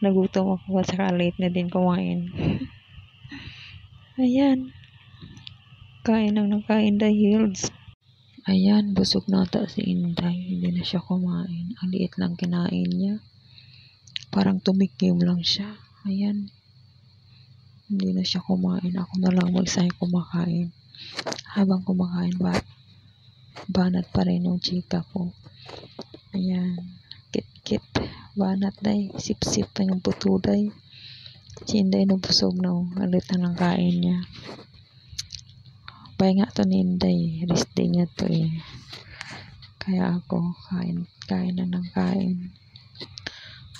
nagutom ako at saka late na din kumain. Ayan. Kain lang ng Ka-Inday Hills. Ayan, busog na ata si Inday. Hindi na siya kumain. Ang liit lang kinain niya. Parang tumikim lang siya. Ayan. Hindi na siya kumain. Ako na lang mag-isay kumakain. Habang kumakain, banat pa rin yung chika ko. Ayan. Kit-kit. Banat day. Sip-sip na yung putuday. Si Inday nabusog na. Alit na ng kain niya. Bay nga to ni Inday. Rest day niya to eh. Kaya ako, kain na ng kain.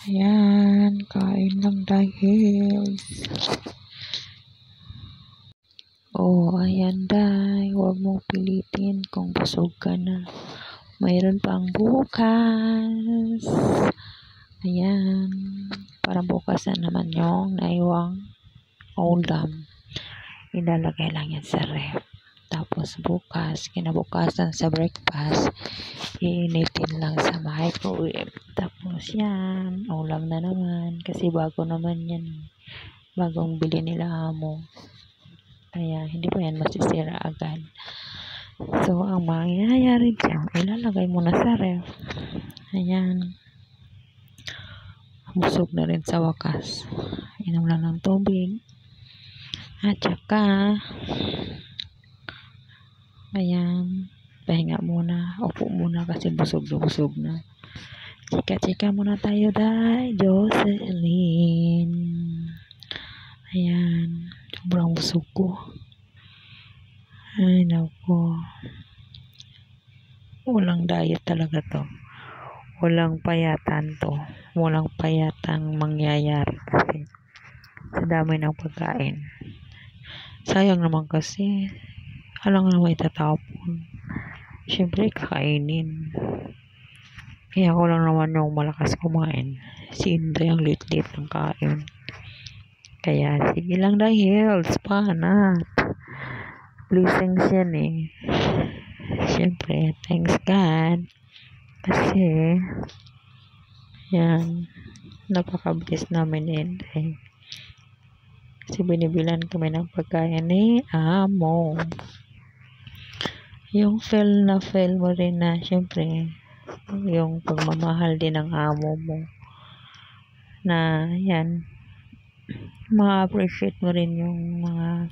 Ayan, kain lang dahil. Oh, ayan day. Huwag mong pilitin kung busog ka na. Mayroon pang bukas. Ayan. Para bukas na naman yung naiwang ulam. Ilalagay lang yan sa ref. Tapos bukas, kinabukasan sa breakfast, iinitin lang sa microwave. Tapos yan, ulam na naman. Kasi bago naman yan. Bagong bili nila Amo. Kaya hindi pa yan masisira agad. So, ang mangyayari dyan, ilalagay mo na sa ref. Ayan. Busog na rin sa wakas. Inom lang ng tubig. At saka, ayan, pahinga muna. Upo muna kasi busog na. Chika-chika muna tayo, day. Jocelyn. Ayan. Sobrang busog ko. Ay, naku. Walang diet talaga to. Walang payatan to. Walang payatang mangyayari kasi sa dami ng pagkain. Sayang naman kasi. Alang naman itatapon. Siyempre, kakainin. Kaya ako lang naman yung malakas kumain. Si Inday ang lit-lit ng kain. Kaya sige lang dahil. Panat. Blessings yan eh. Siyempre, thanks God. Kasi, yan, napaka-bless namin Inday. Kasi binibilan kami ng pagkain ni Amo. Yung feel mo rin na, siyempre, yung pagmamahal din ng amo mo. Na, yan, ma-appreciate mo rin yung mga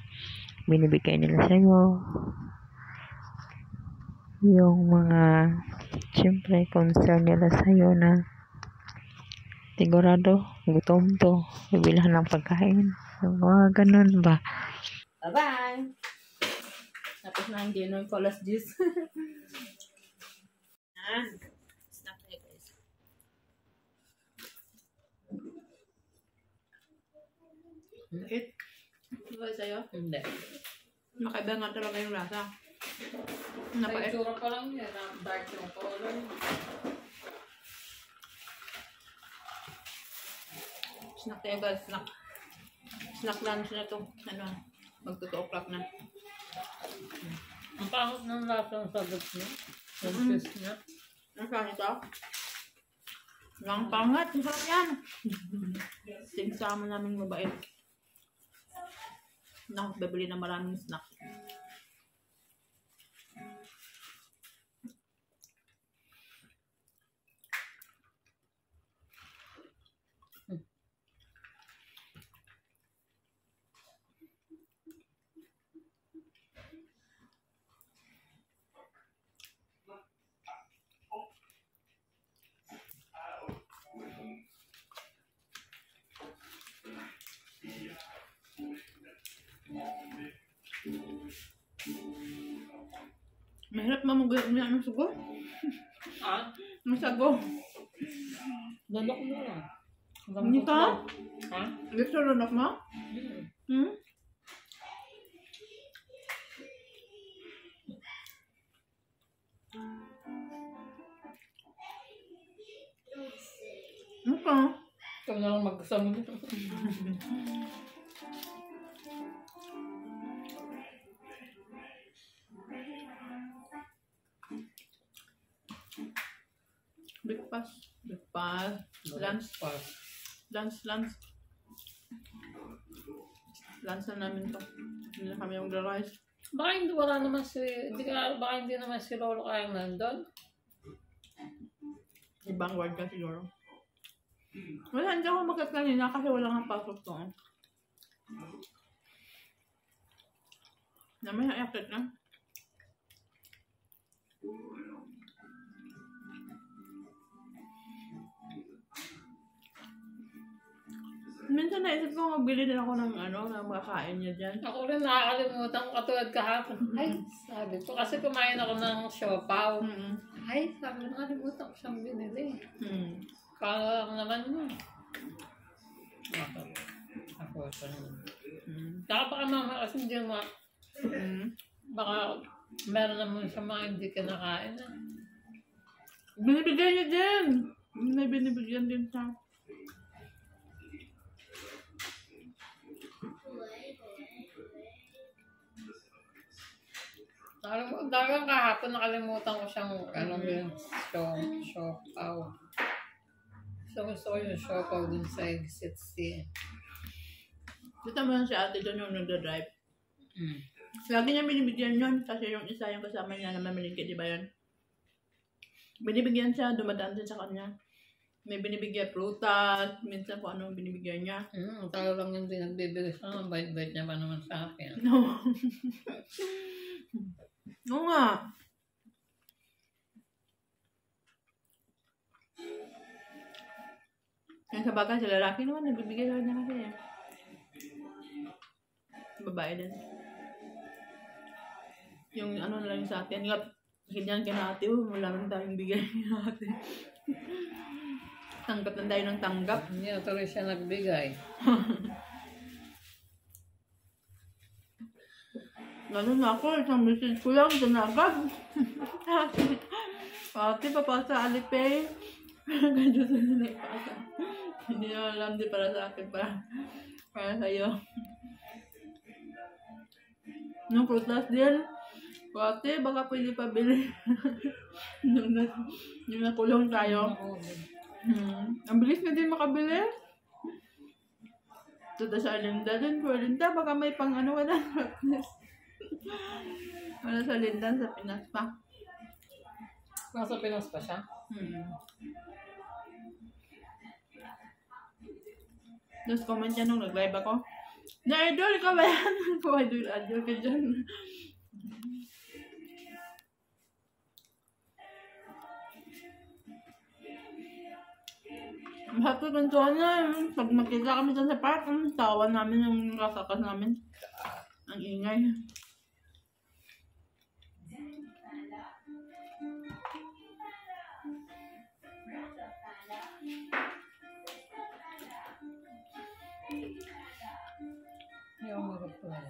binibigay nila sa'yo. Yung mga, siyempre, concern nila sa'yo na sigurado, gutom to, bibilhan ng pagkain. So, ganun ba? Bye-bye! Tapos na hindi yung colas juice. Snack tayo guys. Bakit? Ano ba sa'yo? Hindi. Makaiba nga talaga yung lasa. Sa Napait. itsura pa lang yan, dark yung color. Snack tayo guys. Snack lunch na to. Ano? Mag-2 o'clock na. Ang pangit ng lasa ng sagot niya. Yung fish niya. Nasaan ito? Lang pangat. Masarap yan. Sigsama namin mabait. Naku, bibili na maraming snack. Mahirap mamugay niya ng sugo. Ah? Ang sago. Lunok mo lang. Hindi ka? Ha? Gusto lunok mo? Hmm? Ano ka? Ikaw na lang magkasama nito. Breakfast. Lunch. Lunch na namin to. Hindi na kami yung rice. Baka hindi naman si Lolo kayang nandun. Ibang word ka siguro. Wala, hindi ako magat kanina kasi wala nga pasok to. Namaya yakit na. Minsan naisip ko magbili din ako ng ng makain niya dyan. Ako rin nakakalimutan ko katulad kahapon. Ay, sabi ko. Kasi kumain ako ng siopaw. Ay, sabi ko nakalimutan ko siyang binili. Kala lang naman yun. Ako ito naman. Saka baka mama kasi hindi mo. Baka meron naman sa mga hindi kinakain. Binibigyan niya din. May binibigyan din siya. Talagang kahapon nakalimutan ko siyang yung siopaw. Gusto ko yung siopaw dun sa Exit C. Kita mo lang si ate doon yung nagda-drive. Lagi niya binibigyan yun kasi yung isa yung kasama niya na mamalingkit, di ba yun? Binibigyan siya, dumadaan din sa kanya. May binibigyan prutas, minsan kung anong binibigyan niya. Talagang yung pinagbibigay sa akin, bait-bait niya pa naman sa akin. No. Oo nga. Yung sa bagay, sa lalaki naman, nagbibigay sa kanya kasi. Babae din. Yung ano na lang sa atin, yung ganyan kinati, wala man tayong bigay natin. Tanggap lang tayo ng tanggap. Hindi na tuloy siya nagbigay. Ganun na ako, isang message ko lang, ito na agad. Ate, papasa Alipay. Ganyan sa nilipasa. Hindi na alam, di para sa akin, para sa'yo. Nung prutas din, ate, baka pwede pa bili. Yung nakulong tayo. Ang bilis na din makabili. Tuta sa Alinda din, Alinda, baka may pang ano ka na. Wala sa Alinda, sa Pinas pa. Nasa Pinas pa siya? Tapos comment niya nung nag-live ako. Na-idol ka ba yan? Idol ka dyan. Hatutuntuan na. Pag magkita kami dyan sa park, tawa namin yung kasakas namin. Ang ingay. Hindi ako mag-apply.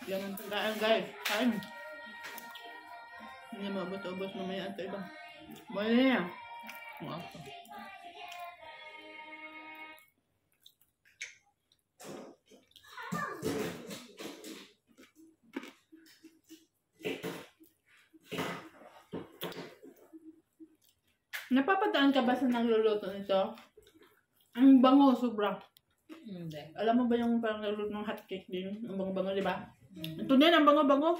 Yan ang pagkain, guys. Kain. Hindi maubos-ubos mamaya at iba. Bale na yan. Wow. Napapadaan ka ba sa nagluluto nito? Ang bango, sobra. Hindi. Alam mo ba yung parang nagluluto ng hotcake din? Ang bango-bango, di ba? Ito din, ang bango-bango.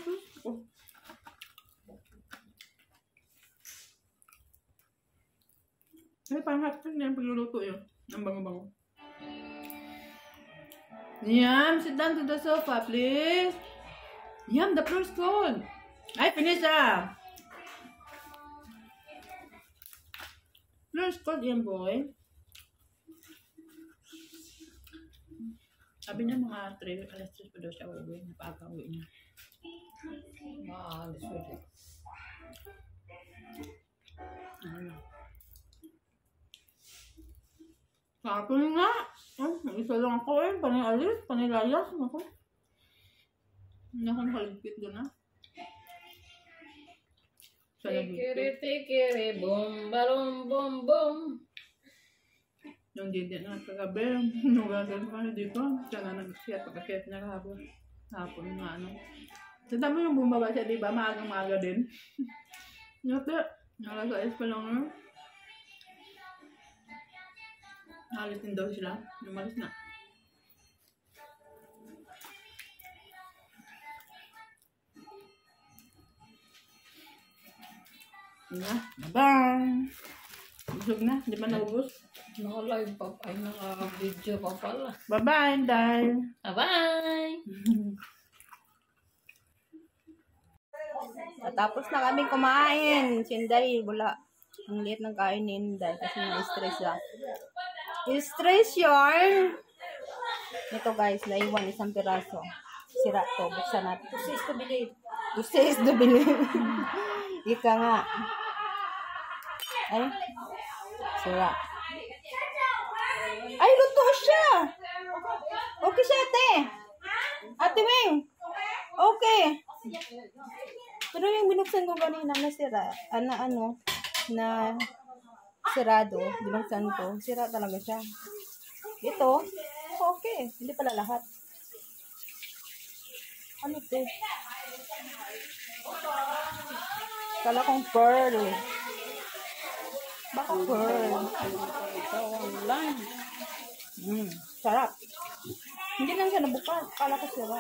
Ay, parang hotcake na yung pagluluto yun. Ang bango-bango. Yum, sit down to the sofa, please. Yum, the floor's cold. Ay, finish ah. Floor's cold yan, boy. Sabi niya mga 3 pa daw siya uuwi. Napaka-uwi niya. Maalis ulit. Kapon nga. Isa lang ako eh. Panialis, panilayas. Ako. Hindi ako nakaligpit doon ah. Tikiri, boom, balong, boom, boom. Yung didi na kagabi, nugagan pa dito. Siya na nag-share, pagka-share niya kahapon. Hapon nga ano. Tanda mo yung bumaba siya, diba? Maagang-maaga din. Yate, nalasais pa lang na. Halitin daw sila. Lumalis na. Bye-bye! Busog na, di ba naubos? Naka-live pa ay naka-video pa pala. Bye-bye, Day! Bye-bye! Tapos na kami kumain. Si Inday, wala. Ang liit ng kain ni Inday kasi na-stress siya. Stress yarn! Ito guys, naiwan isang piraso. Sira to, buksan natin. Tusis to believe. Ika nga. Ay, sira. Ay, luto siya! Okay siya, ate! Ate Wing! Okay! Pero yung binuksan ko kanina na sira, na sirado, binuksan ko, sira talaga siya. Ito, okay, hindi pala lahat. Ano to? Kala kong pearl. Baka pearl. Online. Sarap. Hindi lang siya nabuka. Kala ko sira.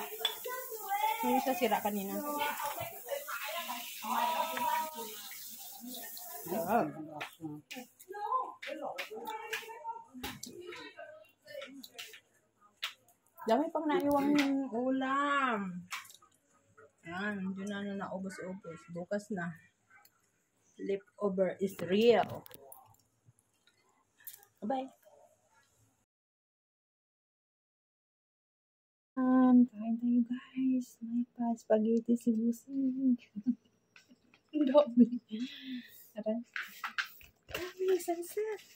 Hindi siya sira kanina. Sarap. Dami pang naiwang ulam. Ayan, yun na naubos-ubos. Bukas na. Leftover is real. Bye. Kain tayo guys. May pa spaghetti si Busing. Ang dami. Aray. Dami, sunset.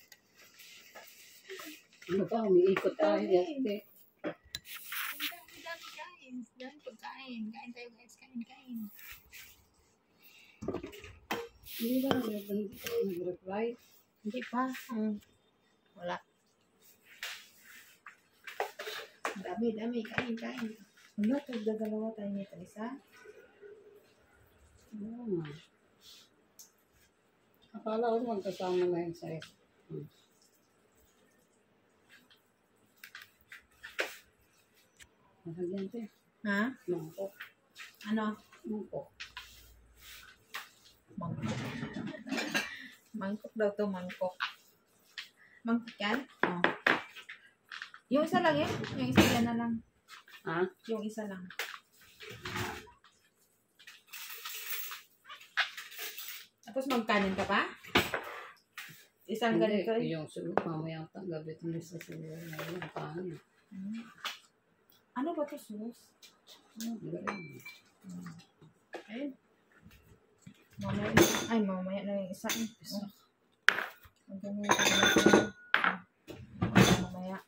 Ano pa, umiikot tayo. Yate. Dami guys. Dami pagkain. Kain tayo guys. Kain. Hindi ba nag-reply? Hindi pa. Wala. Dami. Kain. Ano? Tagdadalawa tayo nito. Isa? Akala ko magkasama na yung size. Nakagyan siya. Ha? Mangkok. Ano? Mangkok. Mangkok daw to, mangkok. Mangkok yan? Oh. Yung isa lang eh. Yung isa yan na lang. Ha? Yung isa lang. Tapos magkanin ka pa? Isang Hindi, ganito eh. yung mamaya gabi ito sa siguro na yung kanin. Ano ba ito, sus? Ayun. Mamaya na yung isa. Ang dami yung mamaya.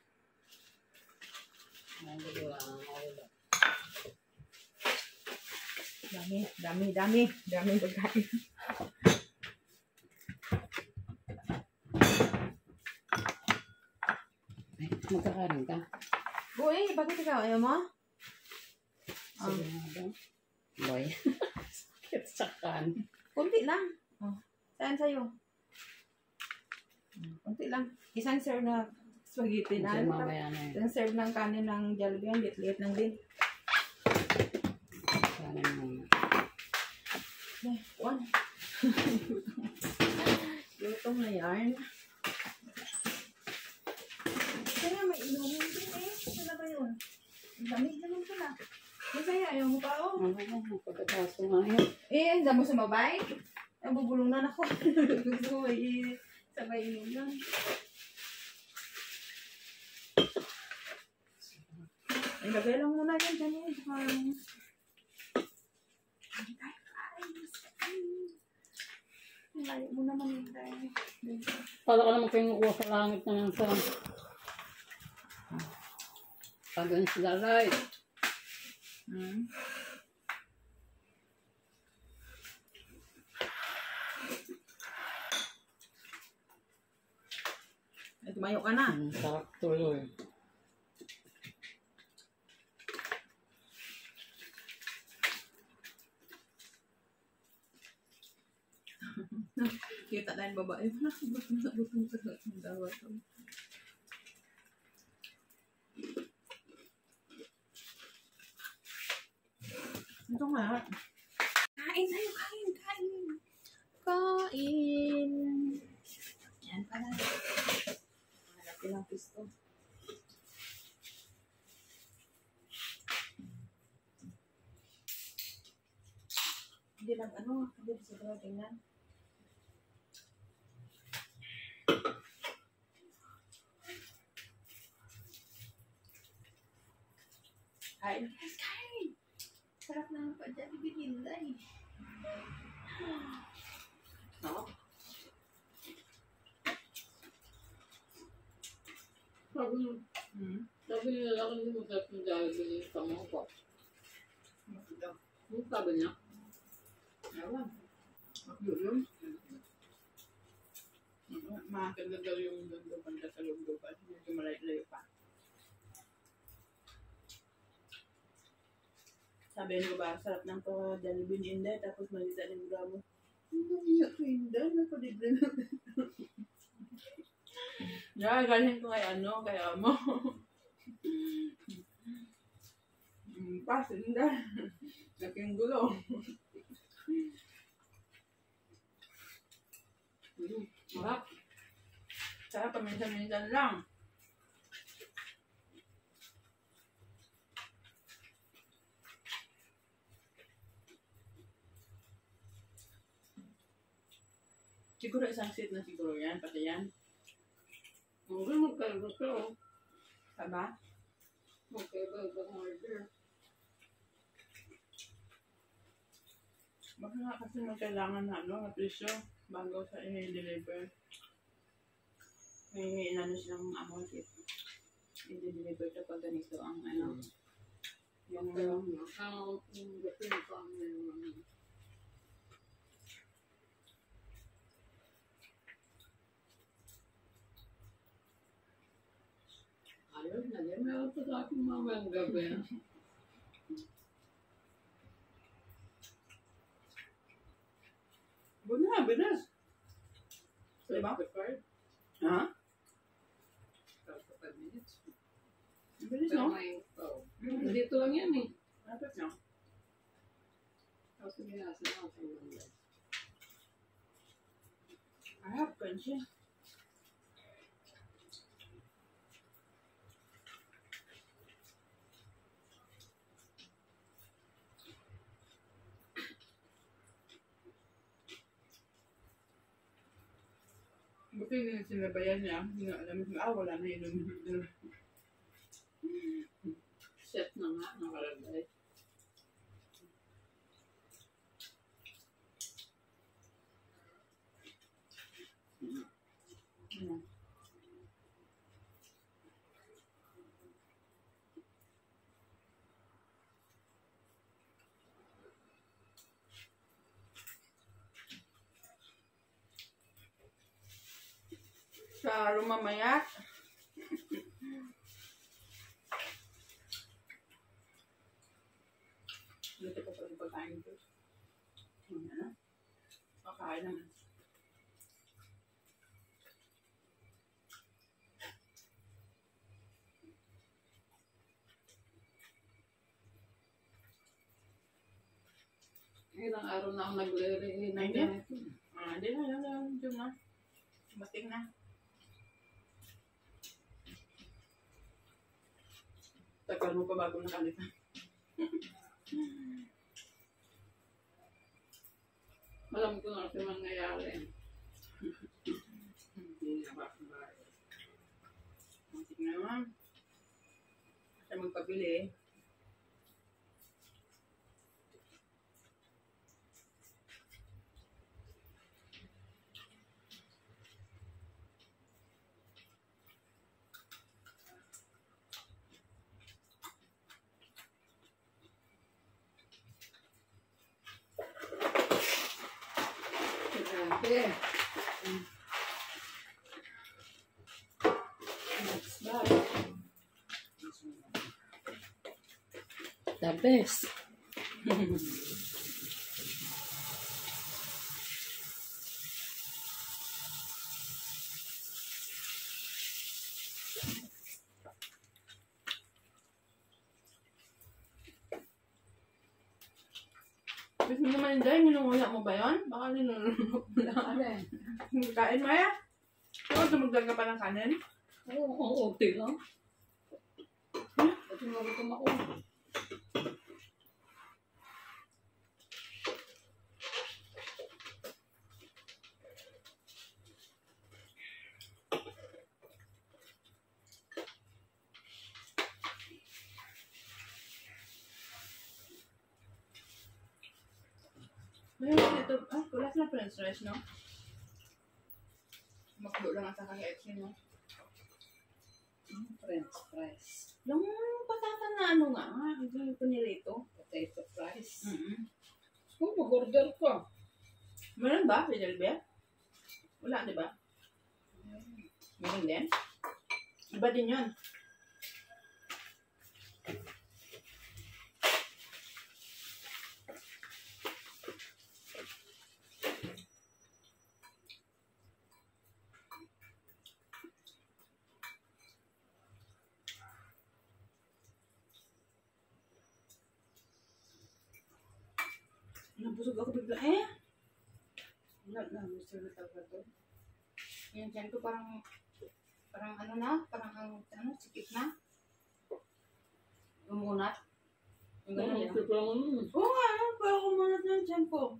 Dami pagkain. Magkakaroon ka? Uy, bakit ikaw? Ayaw mo? Sige nga daw. Boy. Sakit sa kan. Kunti lang. Saan sa'yo? Kunti lang. Isang serve na spaghetti na. Kasi mamaya na yun. Isang serve ng kanin ng Jollibee. Liit lang din. Kanin muna. One. Lutong na yarn. Kaya may inumin din eh. Saan ba yun? Lamig naman pala. Masaya, ayaw mo pa oh. Pagkataso nga yun. Eh, damo sumabay. Nabubulong na ako. Gusto ko sabay inom lang. Ilagay lang muna yan dyan eh. Layo mo naman yun tayo. Para ka naman kinukuha sa langit na lang sa pagawin sila right. Tumayo ka na. Sarap tuloy. Kita na yung babae. Nakabutong ka sa dawa to. Ito nga. Kain tayo, kain. Yan pala. Hanapin ang pisto. Hindi lang hindi siguro tingnan. Kain. Sarap na pa dyan. Binilay. No? Sabi nila lang hindi mo sarap ng Jollibee sa mga po. Ano sabi niya? Ewan. Yun. Makakaganda daw yung dundukan sa lugdukan. Medyo malayo pa. Sabi ko ba, sarap ng to Jollibee ni Inday, tapos malita ng gramo. Iyak ko Inday, napalibre na. Yeah, galing ko kay kay amo. Pas, Inday. Laking gulo. Sarap. Sarap, paminsan-minsan lang. Siguro isang seat na siguro yan, pati yan. Hindi mo kayo gusto. Tama? Okay, ba ang order? Baka nga kasi magkailangan na na presyo bago sa i-deliver. May inano silang amount i-deliver kapag ganito ang yung Ang gusto nyo pa ang ayos na din. Meron pa sa aking mamayang gabi. Buna, bilis. Diba? Ha? 5 minutes. Bilis, Pero no? may, dito lang yan eh. Dapat, no? Tapos ginasa na ako sa mga. I have crunchy. Buti yung sinabayan niya, hindi na alam ko, wala na yun. Set na nga, nakalagay. Sa rumamaya. Dito pa pala pagkain ko. Ano? Makain naman. Ilang araw na ako naglere na ganito. Hindi na. Diyan na. Mating na. Tagal mo pa bago nakalitan. Alam ko na kasi mangyayari. Hindi na ba? Mating na naman. Kasi magpabili. Okay. The best. Gusto mo naman dahil, ninunguya mo ba yun? Baka ninunulog mo lang. Alin? Kain, Maya? Ikaw tumagdag ka pa ng kanin? Oo, okay lang. Kasi nagutom ako. Mayroon ito, wala sila french fries, no? Makdo lang at saka KFC, no? French fries. Yung patata na ano nga, yung pinirito. Potato fries. Oh, mag-order ko. Meron ba, Fidelbea? Wala, di ba? Meron din? Iba din yun. Nabusog ako bigla eh. Nabusog na talaga to. Yung tiyan ko parang ano na, parang sikip na. Umunat. Yung ganun lang. Oo nga, parang umunat na yung tiyan ko.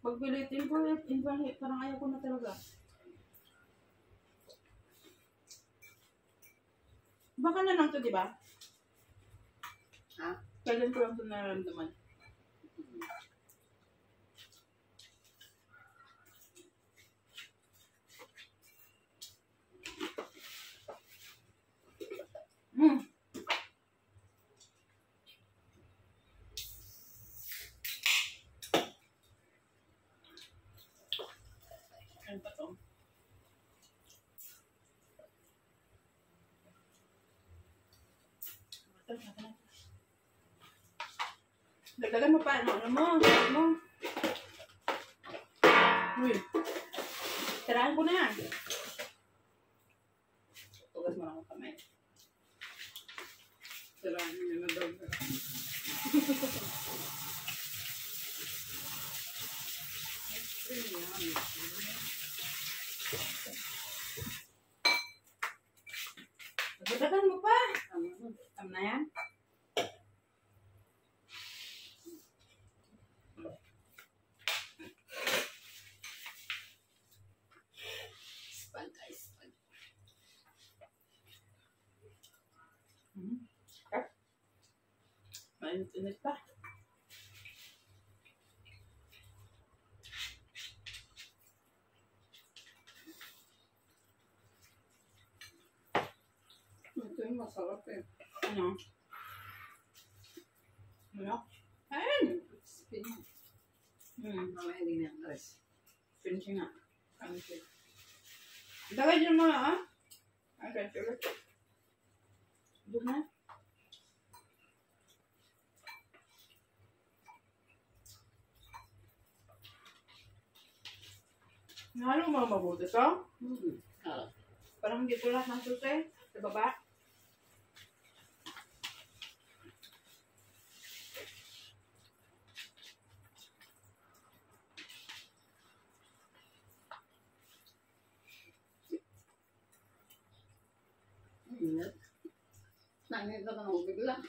Pagpilitin ko, parang ayaw ko na talaga. Baka na lang to, di ba? Ha? Kailan ko lang ito nararamdaman. Ano pa to? Dagdagan mo pa, ano mo? Uy. Tirahan ko na yan. Tugas mo lang ang kamay. Tirahan mo na daw. Dagdagan mo pa. Tama na yan. Mainit-init pa. Ito yung masarap eh. Ano? Ano? Ayun! Spin. Mamaya hindi na. Alas. Finishing nga. Finishing. Dagay dyan mo na, ha? Okay, sure. Doon na. Nahalo mo mabuti ka? Parang hindi ko lahat ng susi. Sa baba. Nangit na ng ubig lang.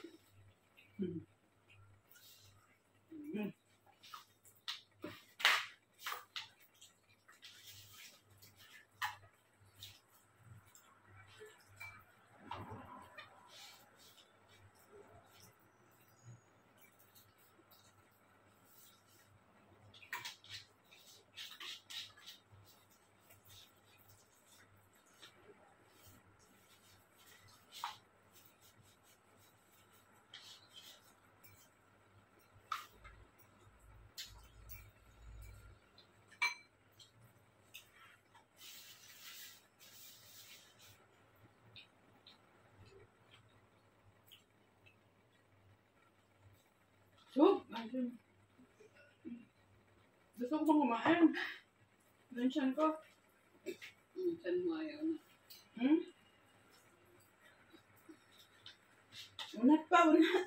Soup! Gusto ko bang kumain? Luncheon ko. Saan mo ayaw na? Unat pa, unat.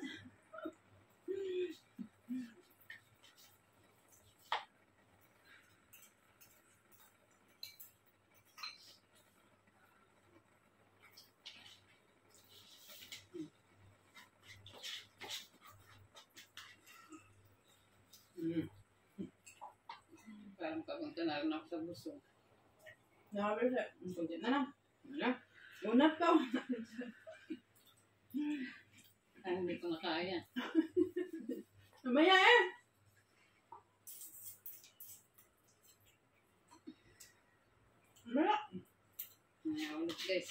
Parang papunta na rin ako sa busog. Nakabir siya. Kunti na lang. Ano? Unat pa, unat. Ay, hindi ko na kaya. Mamaya eh. Mamaya. Mamaya ulit guys.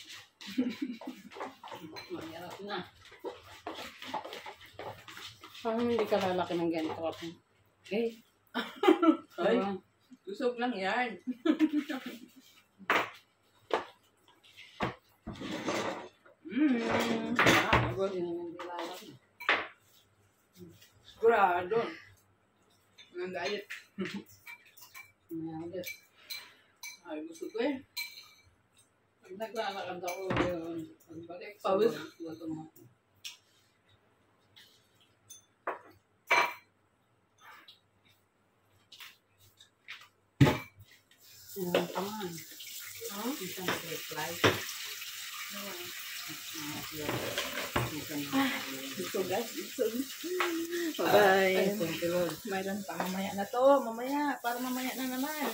Mahirap na. Parang hindi ka lalaki ng ganito ako. Okay. Ay, tusog lang yan. Ako din naman hindi lalaki. Sigurado. Ang diet. Mamaya ulit. Ay, gusto ko eh. Pag naglalakad ako yun, pagbalik Pawis. luto mo. Taman. Isang reply. Ito guys, ito. Bye-bye. Thank you, Lord. Mayroon pa mamaya na to. Mamaya. Para mamaya na naman.